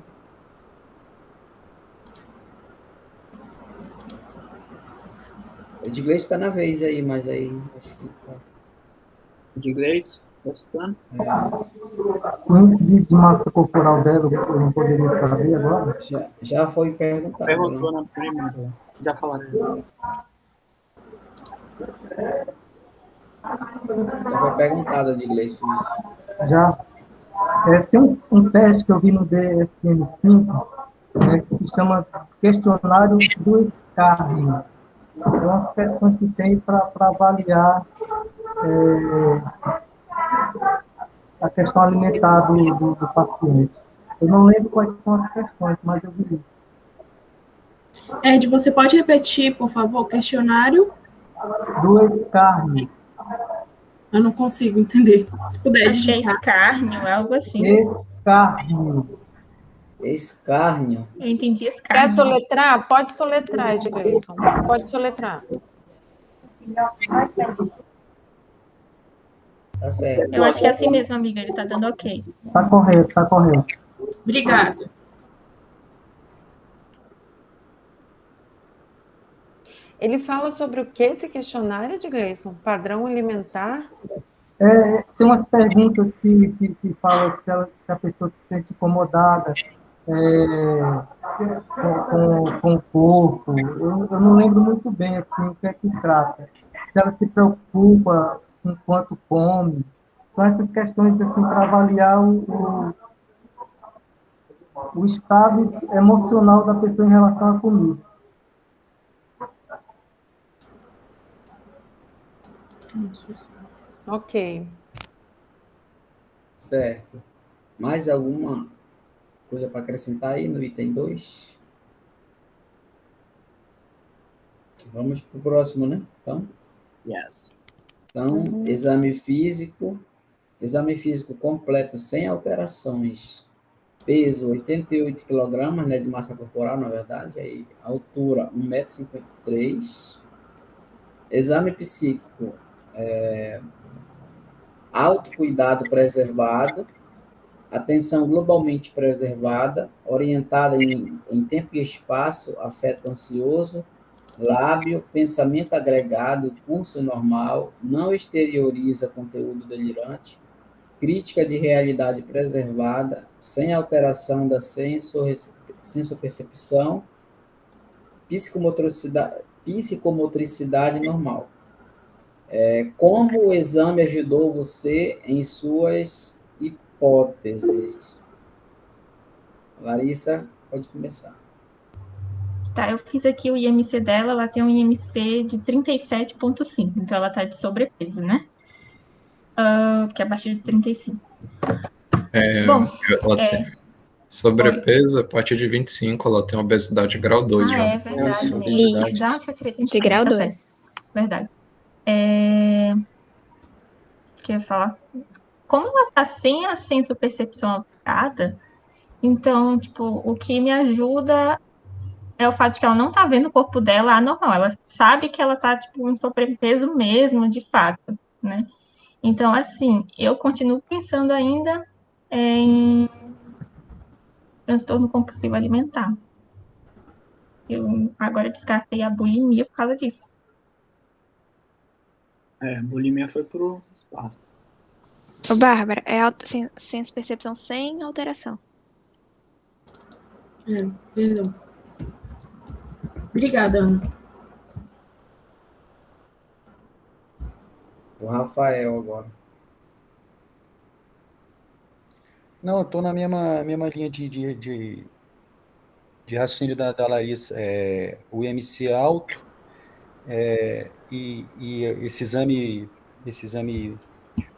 Edgleyson está na vez aí, mas aí acho que Edgleyson, tá escutando? O índice de massa corporal dela, eu não poderia saber agora? Já foi perguntado. Perguntou na primeira. Já falaram. Já foi perguntada de Edgleyson. Já. Tem um teste que eu vi no DSM-5, que se chama questionário do escárnio. É uma questão que tem para avaliar a questão alimentar do paciente. Eu não lembro quais são as questões, mas eu vi. Ed, você pode repetir, por favor, o questionário? Do escárnio. Eu não consigo entender. Se puder Acho digitar. que é escárnio, algo assim. Escárnio. Escárnio. Eu entendi escárnio. Quer soletrar? Pode soletrar, Edgleyson. Pode soletrar. Tá certo. Eu acho que é assim mesmo, amiga. Ele tá dando ok. Tá correto, tá correto. Obrigada. Ele fala sobre o que esse questionário, Edgleyson? Padrão alimentar? Tem umas perguntas que falam se a pessoa se sente incomodada com o corpo. Eu não lembro muito bem assim, o que é que trata. Se ela se preocupa com quanto come. São essas questões assim, para avaliar o estado emocional da pessoa em relação à comida. Ok. Certo. Mais alguma coisa para acrescentar aí no item 2? Vamos para o próximo, né? Yes. Então, exame físico completo sem alterações. Peso 88 kg, né, de massa corporal, na verdade. Aí, altura 1,53 m. Exame psíquico, autocuidado preservado, atenção globalmente preservada, orientada em tempo e espaço, afeto ansioso, lábio, pensamento agregado, pulso normal, não exterioriza conteúdo delirante, crítica de realidade preservada, sem alteração da sensopercepção, psicomotricidade normal. Como o exame ajudou você em suas hipóteses? Larissa, pode começar. Tá, eu fiz aqui o IMC dela, ela tem um IMC de 37,5, então ela tá de sobrepeso, né? Que é abaixo de 35. Bom, Ela tem sobrepeso, a partir de 25, ela tem obesidade grau 2 já. é verdade. Isso, Né? obesidade. Exato, eu queria De grau tá 2. certo. Verdade. O que eu ia falar? Como ela tá sem a sensopercepção alterada, então, tipo, o que me ajuda é o fato de que ela não tá vendo o corpo dela anormal. Ela sabe que ela tá, tipo, em sobrepeso mesmo, de fato, né? Então, assim, eu continuo pensando ainda em transtorno compulsivo alimentar. Eu agora descartei a bulimia por causa disso. Bulimia foi pro espaço. Ô, Bárbara, é senso-percepção sem alteração. Perdão. Obrigada, Ana. O Rafael agora. Não, eu estou na mesma linha de raciocínio da Larissa. O IMC alto e esse exame,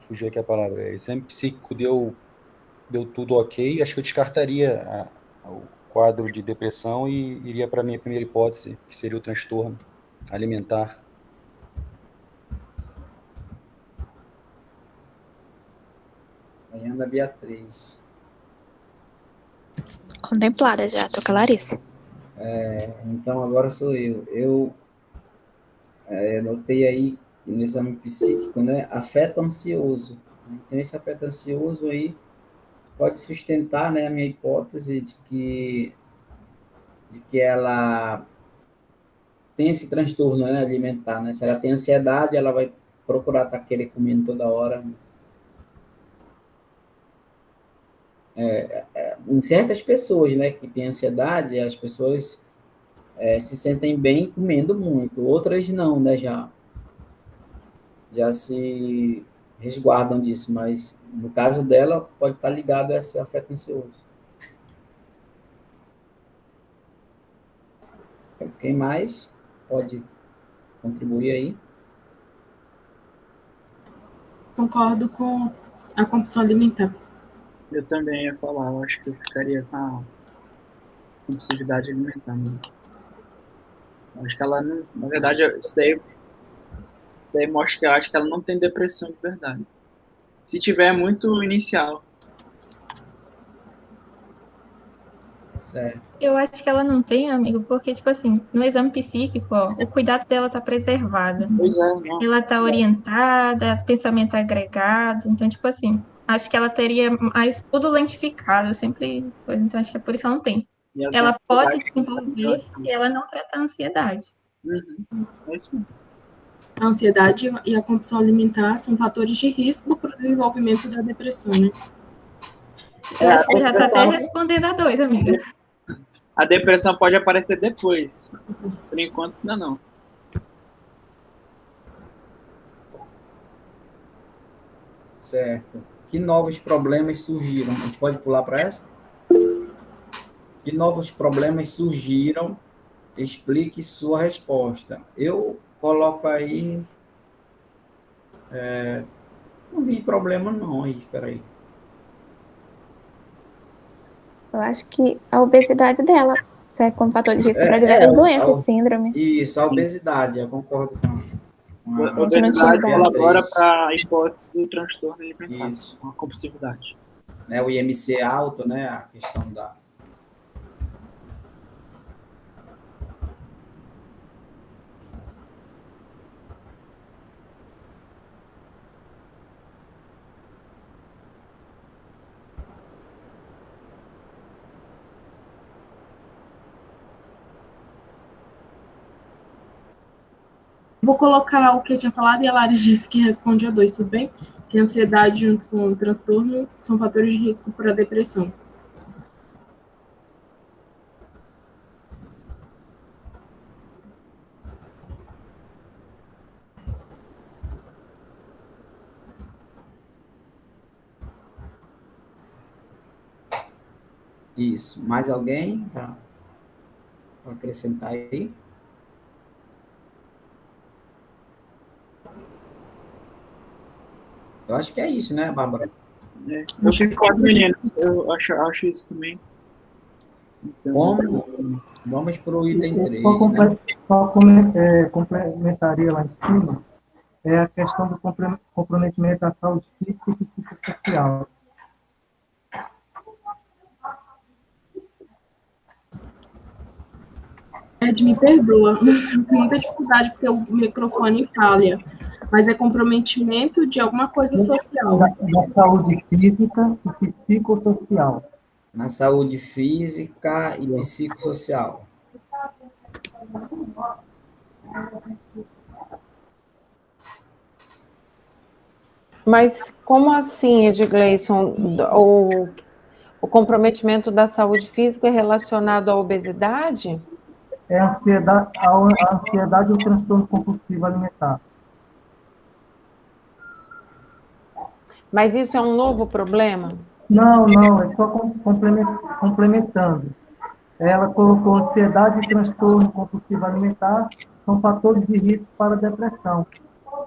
fugiu aqui a palavra, exame psíquico deu tudo ok. Acho que eu descartaria o quadro de depressão e iria para a minha primeira hipótese, que seria o transtorno alimentar. Manhã da Beatriz. Contemplada já, tô com a Larissa. Então, agora sou eu. Eu notei aí no exame psíquico, né? Afeto ansioso. Então, esse afeto ansioso aí pode sustentar, né, a minha hipótese de que ela tem esse transtorno, né, alimentar, né? Se ela tem ansiedade, ela vai procurar estar querendo comendo toda hora. Em certas pessoas, né, que têm ansiedade, as pessoas se sentem bem comendo muito. Outras não, né, já se resguardam disso, mas no caso dela, pode estar ligado a esse afeto ansioso. Quem mais pode contribuir aí? Concordo com a compulsão alimentar. Eu também ia falar, eu acho que eu ficaria com a compulsividade alimentar mesmo. Eu acho que ela não. Na verdade, isso daí mostra que eu acho que ela não tem depressão de verdade. Se tiver, é muito inicial. Certo. Eu acho que ela não tem, amigo, porque, tipo assim, no exame psíquico, ó, o cuidado dela tá preservado. Pois é, não. Ela tá orientada, pensamento agregado. Então, tipo assim, acho que ela teria mais tudo lentificado, sempre coisa. Então, acho que é por isso que ela não tem. E ela Ela tem pode ansiedade, desenvolver e ela não trata a ansiedade. É isso mesmo. A ansiedade e a compulsão alimentar são fatores de risco para o desenvolvimento da depressão, né? Eu acho que já tá até respondendo a 2, amiga. A depressão pode aparecer depois. Por enquanto, ainda não. Certo. Que novos problemas surgiram? A gente pode pular para essa? Que novos problemas surgiram? Explique sua resposta. Eu coloco aí Não vi problema não aí, espera aí. Eu acho que a obesidade dela serve como fator de risco para diversas doenças, síndromes. Isso, a obesidade, eu concordo com A a obesidade colabora isso. para a hipótese do transtorno alimentar, Isso. com a compulsividade. Né, o IMC alto, né, a questão da... Vou colocar o que eu tinha falado e a Lari disse que responde a 2, tudo bem? Que a ansiedade junto com o transtorno são fatores de risco para a depressão. Isso. Mais alguém para acrescentar aí? Eu acho que é isso, né, Bárbara? Eu fico com as meninas, eu acho isso também. Então, vamos para o item 3, Só complementaria lá em cima, é a questão do comprometimento à saúde física e psicossocial. Ed, me perdoa, com muita dificuldade porque o microfone falha, mas é comprometimento de alguma coisa social. Na saúde física e psicossocial. Na saúde física e psicossocial. Mas como assim, Edgleison, o comprometimento da saúde física é relacionado à obesidade? É a ansiedade ou transtorno compulsivo alimentar. Mas isso é um novo problema? Não, é só complementando. Ela colocou ansiedade e transtorno compulsivo alimentar são fatores de risco para a depressão.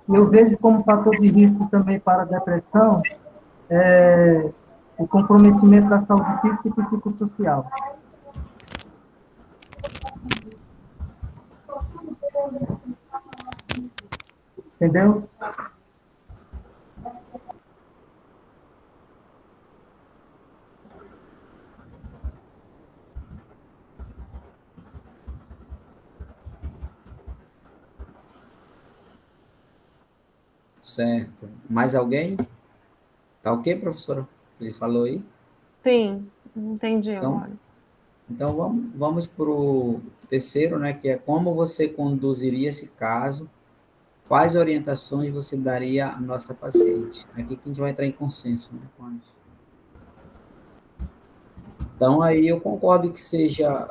Eu vejo como fator de risco também para a depressão o comprometimento da saúde física e psicossocial. Entendeu? Certo. Mais alguém? Tá ok, professora? Ele falou aí? Sim, entendi agora. Então vamos para o terceiro, né, que é como você conduziria esse caso, quais orientações você daria à nossa paciente. Aqui que a gente vai entrar em consenso, né, com isso. Então, aí eu concordo que seja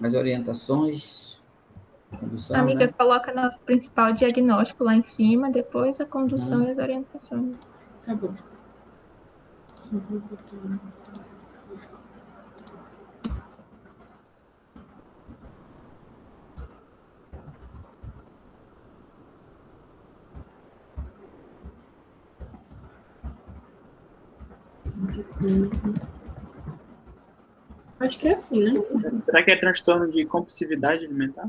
as orientações, condução, Amiga, né? coloca nosso principal diagnóstico lá em cima, depois a condução e as orientações. Tá bom. Acho que é assim, né? Será que é transtorno de compulsividade alimentar?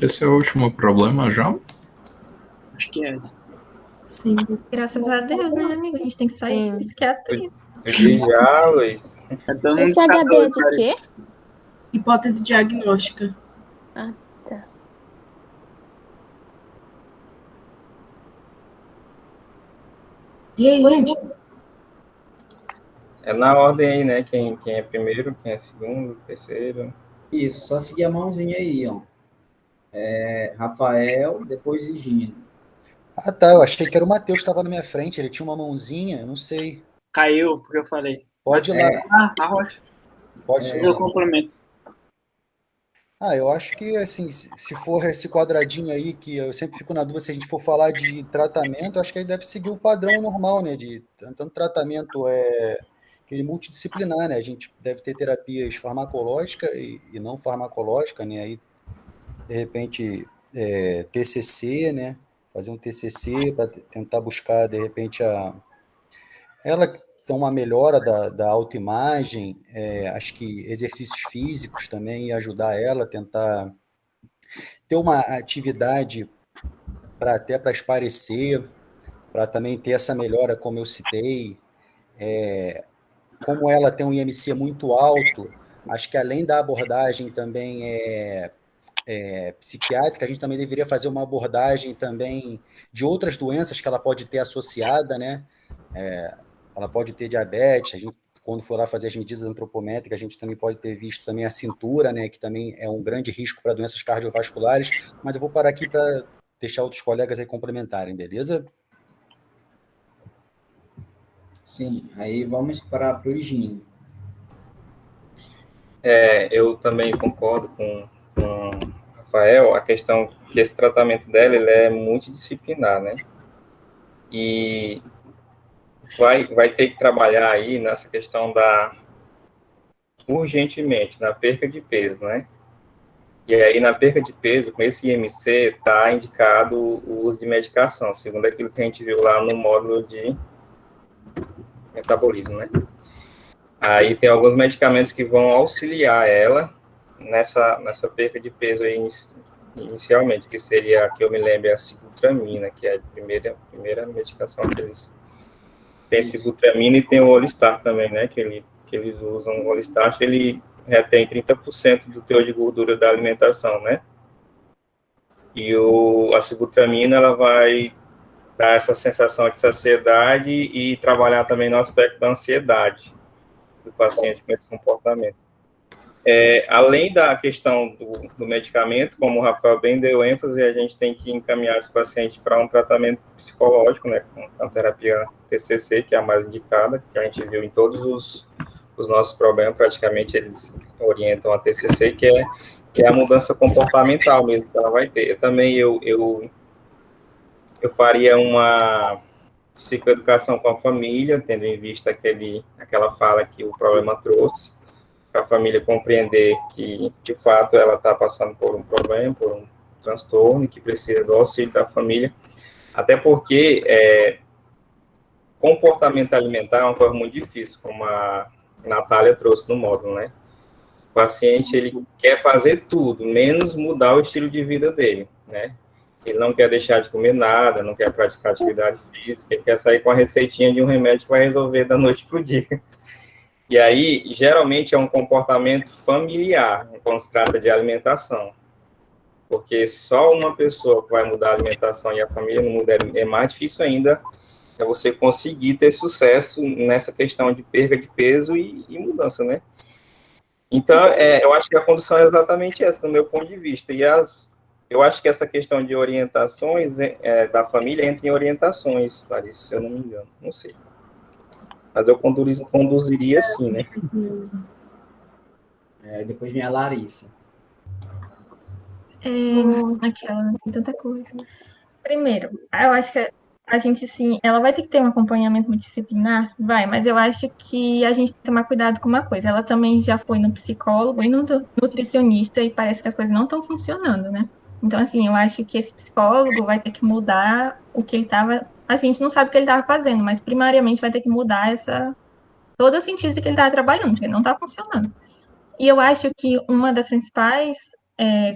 Esse é o último problema já? Acho que é. Sim. Graças a Deus, né, amigo? A gente tem que sair de psiquiatria. Já, Luiz. Esse HD é de quê? Hipótese diagnóstica. Ah, tá. E aí, gente? É na ordem aí, né? Quem é primeiro, quem é segundo, terceiro. Isso, só seguir a mãozinha aí, ó. Rafael, depois Higino. Ah, tá. Eu achei que era o Matheus que estava na minha frente. Ele tinha uma mãozinha, não sei. Caiu, porque eu falei. Pode ir lá. Arrocha. Pode Eu complemento. eu acho que, assim, se for esse quadradinho aí, que eu sempre fico na dúvida, se a gente for falar de tratamento, acho que ele deve seguir o padrão normal, né? De tanto tratamento aquele multidisciplinar, né? A gente deve ter terapias farmacológicas e não farmacológicas, né? Aí, de repente, TCC, né? Fazer um TCC para tentar buscar, de repente, ela tem uma melhora da autoimagem, acho que exercícios físicos também ia ajudar ela a tentar ter uma atividade até para esparecer, para também ter essa melhora, como eu citei. Como ela tem um IMC muito alto, acho que além da abordagem também psiquiátrica, a gente também deveria fazer uma abordagem também de outras doenças que ela pode ter associada, né? Ela pode ter diabetes, a gente, quando for lá fazer as medidas antropométricas, a gente também pode ter visto também a cintura, né, que também é um grande risco para doenças cardiovasculares, mas eu vou parar aqui para deixar outros colegas aí complementarem, beleza? Sim, aí vamos para o Gino. Eu também concordo com o Rafael, a questão que esse tratamento dela ele é multidisciplinar, né? E vai ter que trabalhar aí nessa questão urgentemente, na perca de peso, né? E aí, na perca de peso, com esse IMC, está indicado o uso de medicação, segundo aquilo que a gente viu lá no módulo de metabolismo, né? Aí tem alguns medicamentos que vão auxiliar ela nessa perca de peso aí inicialmente, que seria, que eu me lembro, a sibutramina, que é a primeira medicação que eles... Tem sibutramina e tem o Olistar também, né, que eles usam. O Olistar, ele retém 30% do teor de gordura da alimentação, né? E a sibutramina, ela vai dar essa sensação de saciedade e trabalhar também no aspecto da ansiedade do paciente com esse comportamento. Além da questão do medicamento, como o Rafael bem deu ênfase, a gente tem que encaminhar esse paciente para um tratamento psicológico, né, com a terapia TCC, que é a mais indicada, que a gente viu em todos os nossos problemas, praticamente eles orientam a TCC, que é a mudança comportamental mesmo que ela vai ter. Eu faria uma psicoeducação com a família, tendo em vista aquela fala que o problema trouxe, para a família compreender que, de fato, ela está passando por um problema, por um transtorno, que precisa do auxílio da família, até porque comportamento alimentar é uma coisa muito difícil, como a Natália trouxe no módulo, né? O paciente, ele quer fazer tudo, menos mudar o estilo de vida dele, né? Ele não quer deixar de comer nada, não quer praticar atividade física, ele quer sair com a receitinha de um remédio que vai resolver da noite para o dia. E aí, geralmente, é um comportamento familiar, quando se trata de alimentação. Porque só uma pessoa que vai mudar a alimentação e a família não muda, é mais difícil ainda você conseguir ter sucesso nessa questão de perda de peso e mudança, né? Então, eu acho que a condução é exatamente essa, do meu ponto de vista. E eu acho que essa questão de orientações da família entra em orientações, Larissa, se eu não me engano, não sei. Mas eu conduziria assim, né? Depois vem a Larissa. Aquela, tem tanta coisa. Primeiro, eu acho que a gente, sim, ela vai ter que ter um acompanhamento multidisciplinar, vai, mas eu acho que a gente tem que tomar cuidado com uma coisa. Ela também já foi no psicólogo e no nutricionista e parece que as coisas não estão funcionando, né? Então, assim, eu acho que esse psicólogo vai ter que mudar o que ele estava... A gente não sabe o que ele estava fazendo, mas primariamente vai ter que mudar todo o sentido de que ele estava trabalhando, porque não está funcionando. E eu acho que uma das principais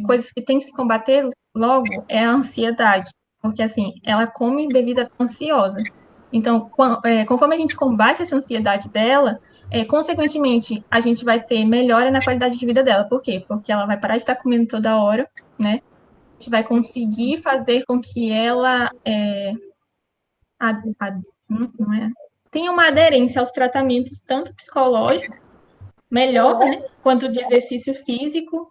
coisas que tem que se combater logo é a ansiedade, porque, assim, ela come devido a estar ansiosa. Então, conforme a gente combate essa ansiedade dela, consequentemente, a gente vai ter melhora na qualidade de vida dela. Por quê? Porque ela vai parar de estar comendo toda hora, né? A gente vai conseguir fazer com que ela tenha uma aderência aos tratamentos, tanto psicológico, melhor, né? Quanto de exercício físico,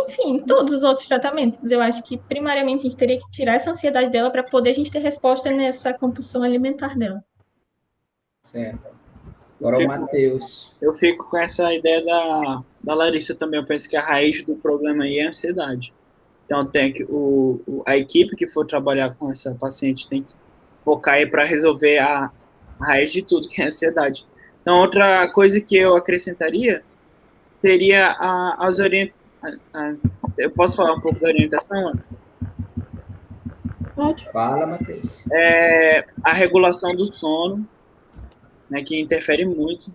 enfim, todos os outros tratamentos. Eu acho que, primariamente, a gente teria que tirar essa ansiedade dela para poder a gente ter resposta nessa compulsão alimentar dela. Certo. Agora o Matheus. Eu fico com essa ideia da Larissa também. Eu penso que a raiz do problema aí é a ansiedade. Então, tem que a equipe que for trabalhar com essa paciente tem que focar aí para resolver a raiz de tudo, que é a ansiedade. Então, outra coisa que eu acrescentaria seria as orientações. Eu posso falar um pouco da orientação, Ana? Pode. Fala, Matheus. A regulação do sono, né, que interfere muito.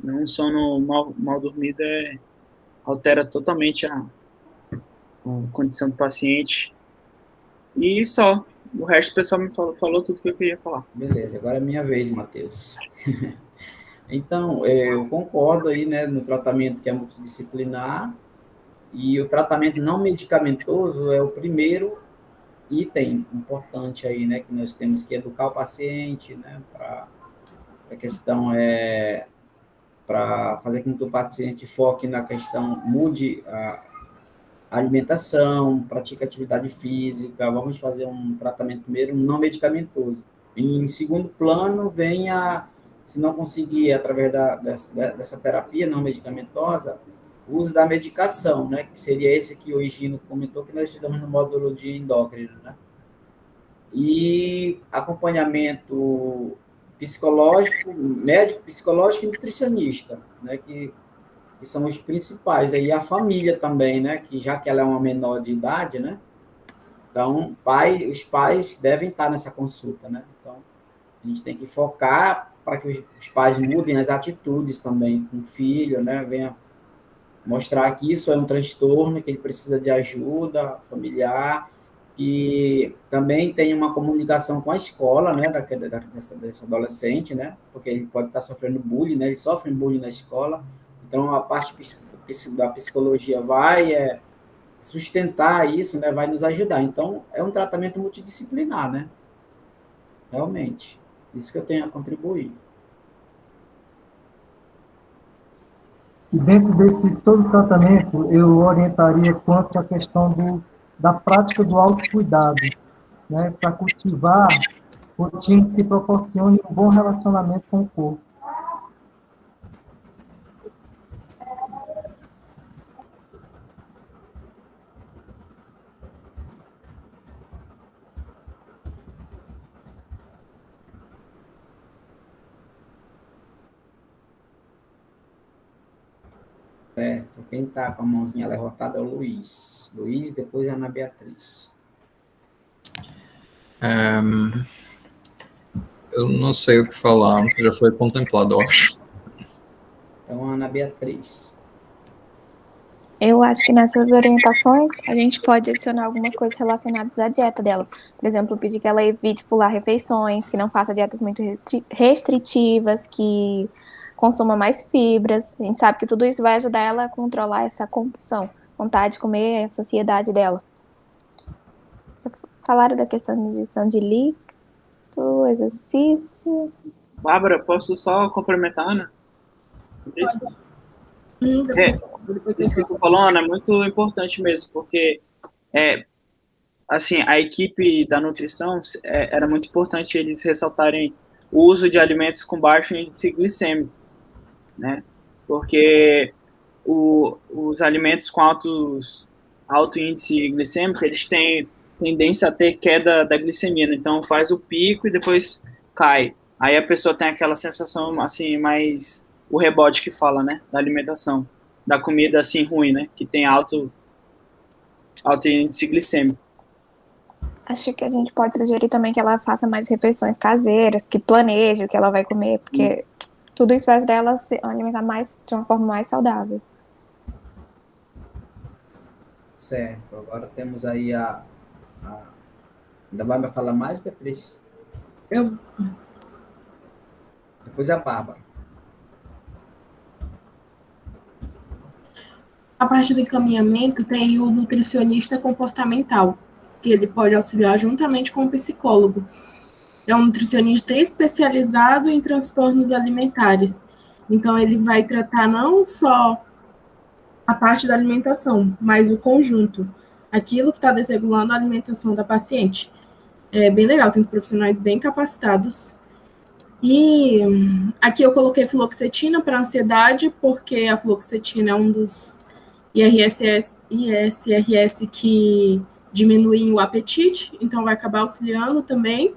Um sono mal dormido altera totalmente a condição do paciente. E só. O resto do pessoal me falou tudo que eu queria falar. Beleza, agora é minha vez, Matheus. Então, eu concordo aí, né, no tratamento que é multidisciplinar, e o tratamento não medicamentoso é o primeiro item importante aí, né, que nós temos que educar o paciente, né, a questão para fazer com que o paciente foque na questão, mude a alimentação, pratique atividade física, vamos fazer um tratamento primeiro não medicamentoso. Em segundo plano, vem se não conseguir, através dessa terapia não medicamentosa, o uso da medicação, né, que seria esse que o Higino comentou, que nós estudamos no módulo de endócrino, né? E acompanhamento psicológico, médico, psicológico e nutricionista, né, que são os principais. Aí a família também, né, que já que ela é uma menor de idade, né, então os pais devem estar nessa consulta, né, então a gente tem que focar para que os pais mudem as atitudes também com o filho, né, venha mostrar que isso é um transtorno, que ele precisa de ajuda familiar, que também tem uma comunicação com a escola, né, desse adolescente, né, porque ele pode estar sofrendo bullying, né, ele sofre bullying na escola, então a parte da psicologia vai sustentar isso, né, vai nos ajudar. Então, é um tratamento multidisciplinar, né, realmente, isso que eu tenho a contribuir. E dentro desse todo tratamento, eu orientaria quanto à questão da prática do autocuidado, né, para cultivar rotinas que proporcionem um bom relacionamento com o corpo. Certo. Quem está com a mãozinha levantada é o Luiz. Luiz, depois a Ana Beatriz. Eu não sei o que falar, já foi contemplado, eu acho. Então, Ana Beatriz. Eu acho que nessas orientações a gente pode adicionar algumas coisas relacionadas à dieta dela. Por exemplo, pedir que ela evite pular refeições, que não faça dietas muito restritivas, que consuma mais fibras. A gente sabe que tudo isso vai ajudar ela a controlar essa compulsão, vontade de comer, a saciedade dela. Falaram da questão de ingestão de líquido, exercício. Bárbara, posso só complementar, Ana? Isso que tu falou, Ana, é muito importante mesmo, porque assim, a equipe da nutrição era muito importante eles ressaltarem o uso de alimentos com baixo índice glicêmico, né? Porque os alimentos com alto índice glicêmico, eles têm tendência a ter queda da glicemia, né? Então faz o pico e depois cai. Aí a pessoa tem aquela sensação, assim, mais o rebote que fala, né? Da alimentação, da comida, assim, ruim, né? Que tem alto índice glicêmico. Acho que a gente pode sugerir também que ela faça mais refeições caseiras, que planeje o que ela vai comer, porque tudo isso vai ajudar ela a se alimentar de uma forma mais saudável. Certo. Agora temos aí Ainda vai me falar mais, Beatriz? Depois a Bárbara. A parte do encaminhamento tem o nutricionista comportamental, que ele pode auxiliar juntamente com o psicólogo. É um nutricionista especializado em transtornos alimentares. Então, ele vai tratar não só a parte da alimentação, mas o conjunto, aquilo que está desregulando a alimentação da paciente. É bem legal, tem os profissionais bem capacitados. E aqui eu coloquei fluoxetina para ansiedade, porque a fluoxetina é um dos ISRS que diminuem o apetite, então vai acabar auxiliando também.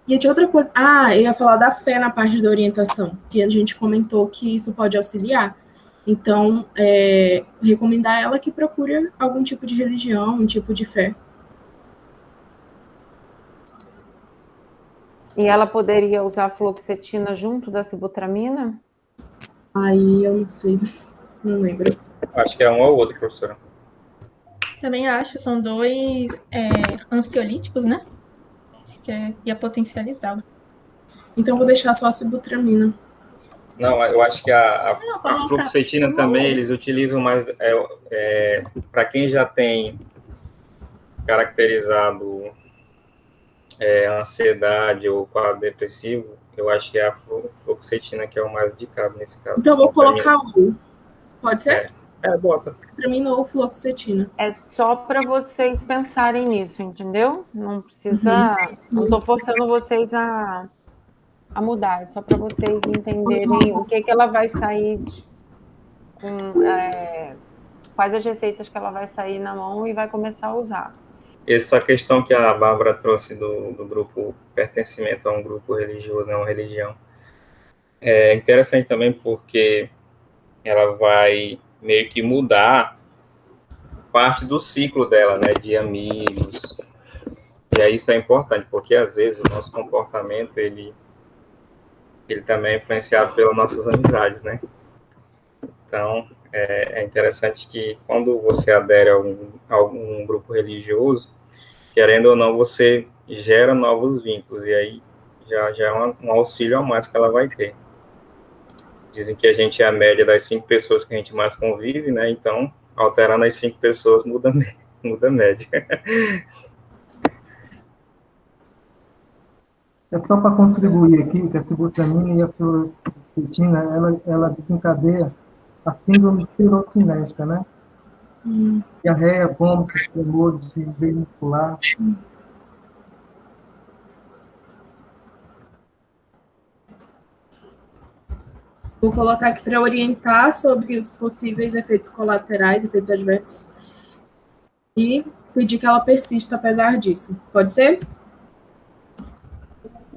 E tinha outra coisa. Eu ia falar da fé na parte da orientação, que a gente comentou que isso pode auxiliar. Então, recomendar ela que procure algum tipo de religião, um tipo de fé. E ela poderia usar fluoxetina junto da sibutramina? Aí eu não sei, não lembro. Acho que é um ou outro, professora. Também acho, são dois ansiolíticos, né? Acho que ia potencializá-lo. Então, vou deixar só a sibutramina. Não, eu acho que a fluoxetina também, eles utilizam mais para quem já tem caracterizado ansiedade ou quadro depressivo, eu acho que é a fluoxetina que é o mais indicado nesse caso. Então, eu vou colocar um. Pode ser? Bota. Sibutramina ou fluoxetina. É só para vocês pensarem nisso, entendeu? Não precisa... Não estou forçando vocês a mudar, é só para vocês entenderem o que ela vai sair quais as receitas que ela vai sair na mão e vai começar a usar. Essa questão que a Bárbara trouxe do grupo pertencimento a um grupo religioso, né, uma religião, é interessante também porque ela vai meio que mudar parte do ciclo dela, né, de amigos. E aí isso é importante, porque às vezes o nosso comportamento, ele também é influenciado pelas nossas amizades, né? Então, é interessante que quando você adere a algum grupo religioso, querendo ou não, você gera novos vínculos, e aí já é um auxílio a mais que ela vai ter. Dizem que a gente é a média das 5 pessoas que a gente mais convive, né? Então, alterando as 5 pessoas muda a média. É só para contribuir aqui que a sibutramina e a fluoxetina, ela desencadeia a síndrome tirocinética, né? Diarreia, vômitos, tremor de veio muscular. Vou colocar aqui para orientar sobre os possíveis efeitos colaterais, efeitos adversos, e pedir que ela persista apesar disso. Pode ser?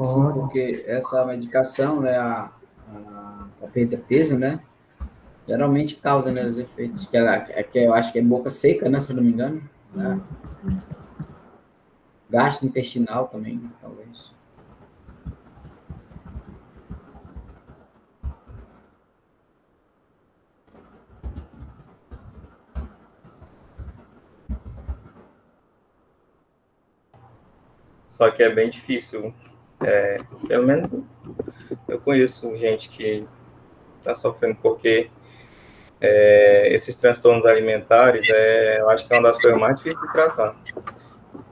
Sim, porque essa medicação, né, a perda de peso, né, geralmente causa, né, os efeitos que eu acho que é boca seca, né, se eu não me engano, né? Gastrointestinal também, talvez. Só que é bem difícil. Pelo menos eu conheço gente que está sofrendo porque esses transtornos alimentares, eu acho que é uma das coisas mais difíceis de tratar.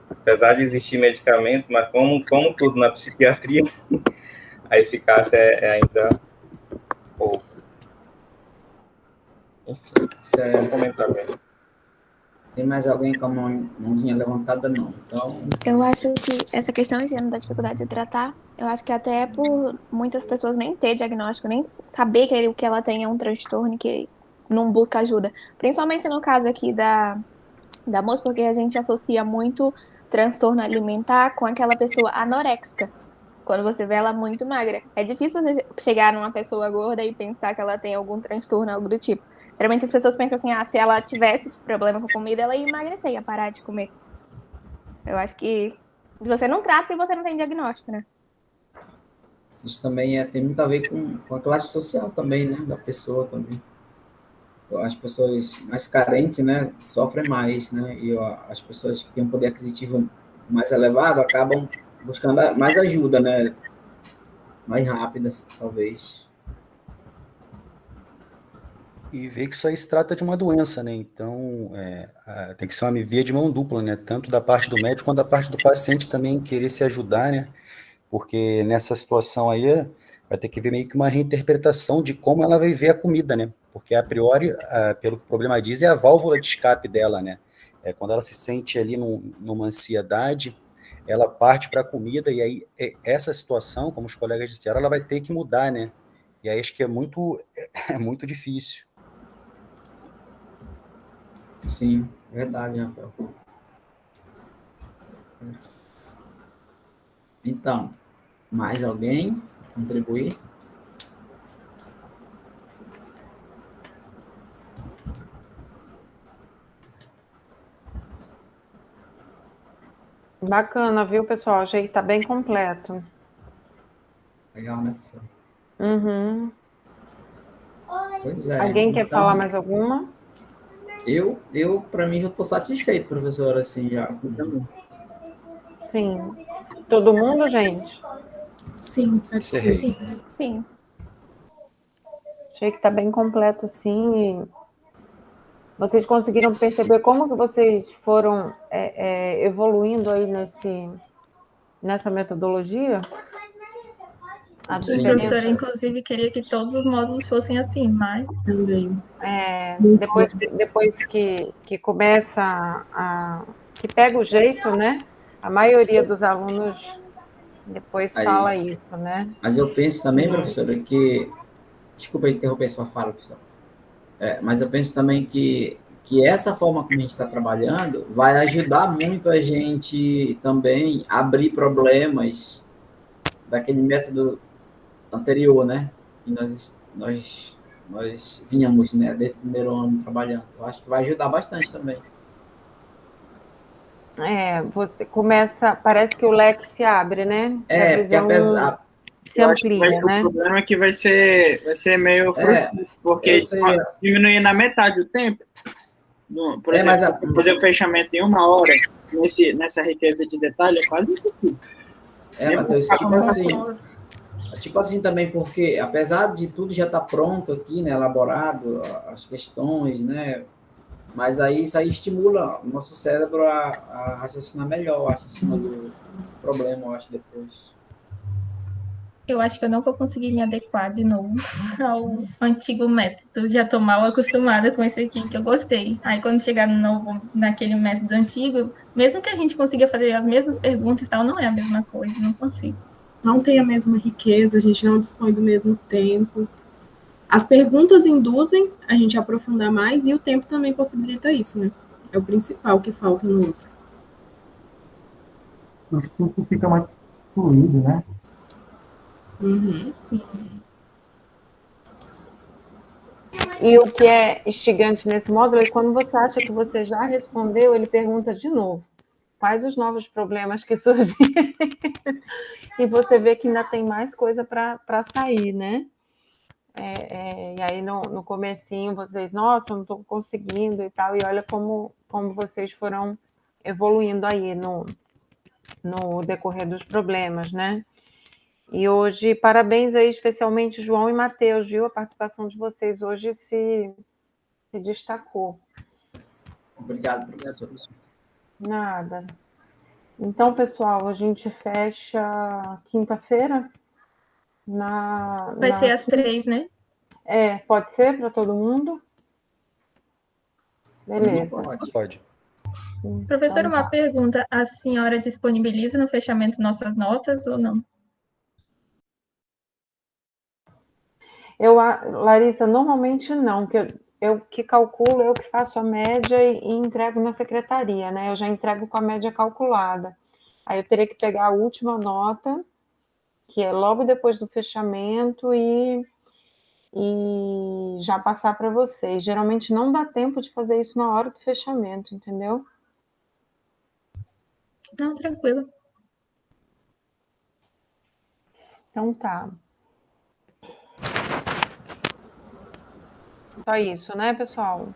Apesar de existir medicamento, mas como tudo na psiquiatria, a eficácia é ainda pouco. Enfim, isso é um comentário mesmo. Tem mais alguém com a mãozinha levantada? Não. Então... Eu acho que essa questão de da dificuldade de tratar, eu acho que até por muitas pessoas nem ter diagnóstico, nem saber que o que ela tem é um transtorno, que não busca ajuda. Principalmente no caso aqui da moça, porque a gente associa muito transtorno alimentar com aquela pessoa anoréxica. Quando você vê ela muito magra. É difícil você chegar numa pessoa gorda e pensar que ela tem algum transtorno, algo do tipo. Geralmente as pessoas pensam assim, se ela tivesse problema com comida, ela ia emagrecer, ia parar de comer. Eu acho que você não trata se você não tem diagnóstico, né? Isso também tem muito a ver com a classe social também, né, da pessoa também. As pessoas mais carentes, né, sofrem mais, né, e as pessoas que têm um poder aquisitivo mais elevado acabam buscando mais ajuda, né, mais rápidas, talvez. E ver que isso aí se trata de uma doença, né, então tem que ser uma via de mão dupla, né, tanto da parte do médico quanto da parte do paciente também querer se ajudar, né, porque nessa situação aí vai ter que ver meio que uma reinterpretação de como ela vai ver a comida, né, porque a priori, pelo que o problema diz, é a válvula de escape dela, né? Quando ela se sente ali numa ansiedade, ela parte para a comida, e aí essa situação, como os colegas disseram, ela vai ter que mudar, né? E aí acho que é muito difícil. Sim, verdade, Rafael. Então, mais alguém contribuir? Bacana, viu, pessoal? Achei que tá bem completo. Legal, né, professor? Uhum. Pois é. Alguém quer então, falar mais alguma? Eu para mim, já estou satisfeito, professor, assim, já. Sim. Todo mundo, gente? Sim, satisfeito. Sim. Sim. Achei que tá bem completo, sim. Vocês conseguiram perceber como que vocês foram evoluindo aí nessa metodologia? A Sim. O professor, diferença inclusive, queria que todos os módulos fossem assim, mas Também. depois que começa que pega o jeito, né? A maioria dos alunos depois fala isso, né? Mas eu penso também, professora, que... Desculpa interromper sua fala, professor. Mas eu penso também que essa forma como a gente está trabalhando vai ajudar muito a gente também a abrir problemas daquele método anterior, né? E nós vínhamos, né, desde o primeiro ano trabalhando. Eu acho que vai ajudar bastante também. Você começa, parece que o leque se abre, né? Que a Porque visão apesar... se amplia, né? O problema é que vai ser meio frustrante, porque diminuir na metade o tempo, por exemplo, fazer o fechamento em 1 hora, nessa riqueza de detalhe, é quase impossível. Matheus, tipo assim também, porque apesar de tudo já estar pronto aqui, né, elaborado, as questões, né, mas aí isso aí estimula o nosso cérebro a raciocinar melhor, eu acho, em cima do problema, eu acho, depois. eu acho que eu não vou conseguir me adequar de novo ao antigo método. Já estou mal acostumada com esse aqui, que eu gostei. Aí, quando chegar no novo, naquele método antigo, mesmo que a gente consiga fazer as mesmas perguntas e tal, não é a mesma coisa, não consigo. Não tem a mesma riqueza, a gente não dispõe do mesmo tempo. As perguntas induzem a gente a aprofundar mais e o tempo também possibilita isso, né? É o principal que falta no outro. O estudo fica mais fluido, né? Uhum. E o que é instigante nesse módulo é quando você acha que você já respondeu, ele pergunta de novo. Quais os novos problemas que surgem? E você vê que ainda tem mais coisa para sair, né? E aí no comecinho vocês, nossa, não estou conseguindo e tal, e olha como vocês foram evoluindo aí no decorrer dos problemas, né? E hoje, parabéns aí, especialmente João e Matheus, viu? A participação de vocês hoje se destacou. Obrigado, professor. Nada. Então, pessoal, a gente fecha quinta-feira Vai ser às 3, né? Pode ser para todo mundo? Beleza. Pode. Professora, Então, uma pergunta. A senhora disponibiliza no fechamento nossas notas ou não? Larissa, normalmente não, que eu que calculo, eu que faço a média e entrego na secretaria, né? Eu já entrego com a média calculada. Aí eu teria que pegar a última nota, que é logo depois do fechamento, e já passar para vocês. Geralmente não dá tempo de fazer isso na hora do fechamento, entendeu? Não, tranquilo. Então tá. Só isso, né, pessoal?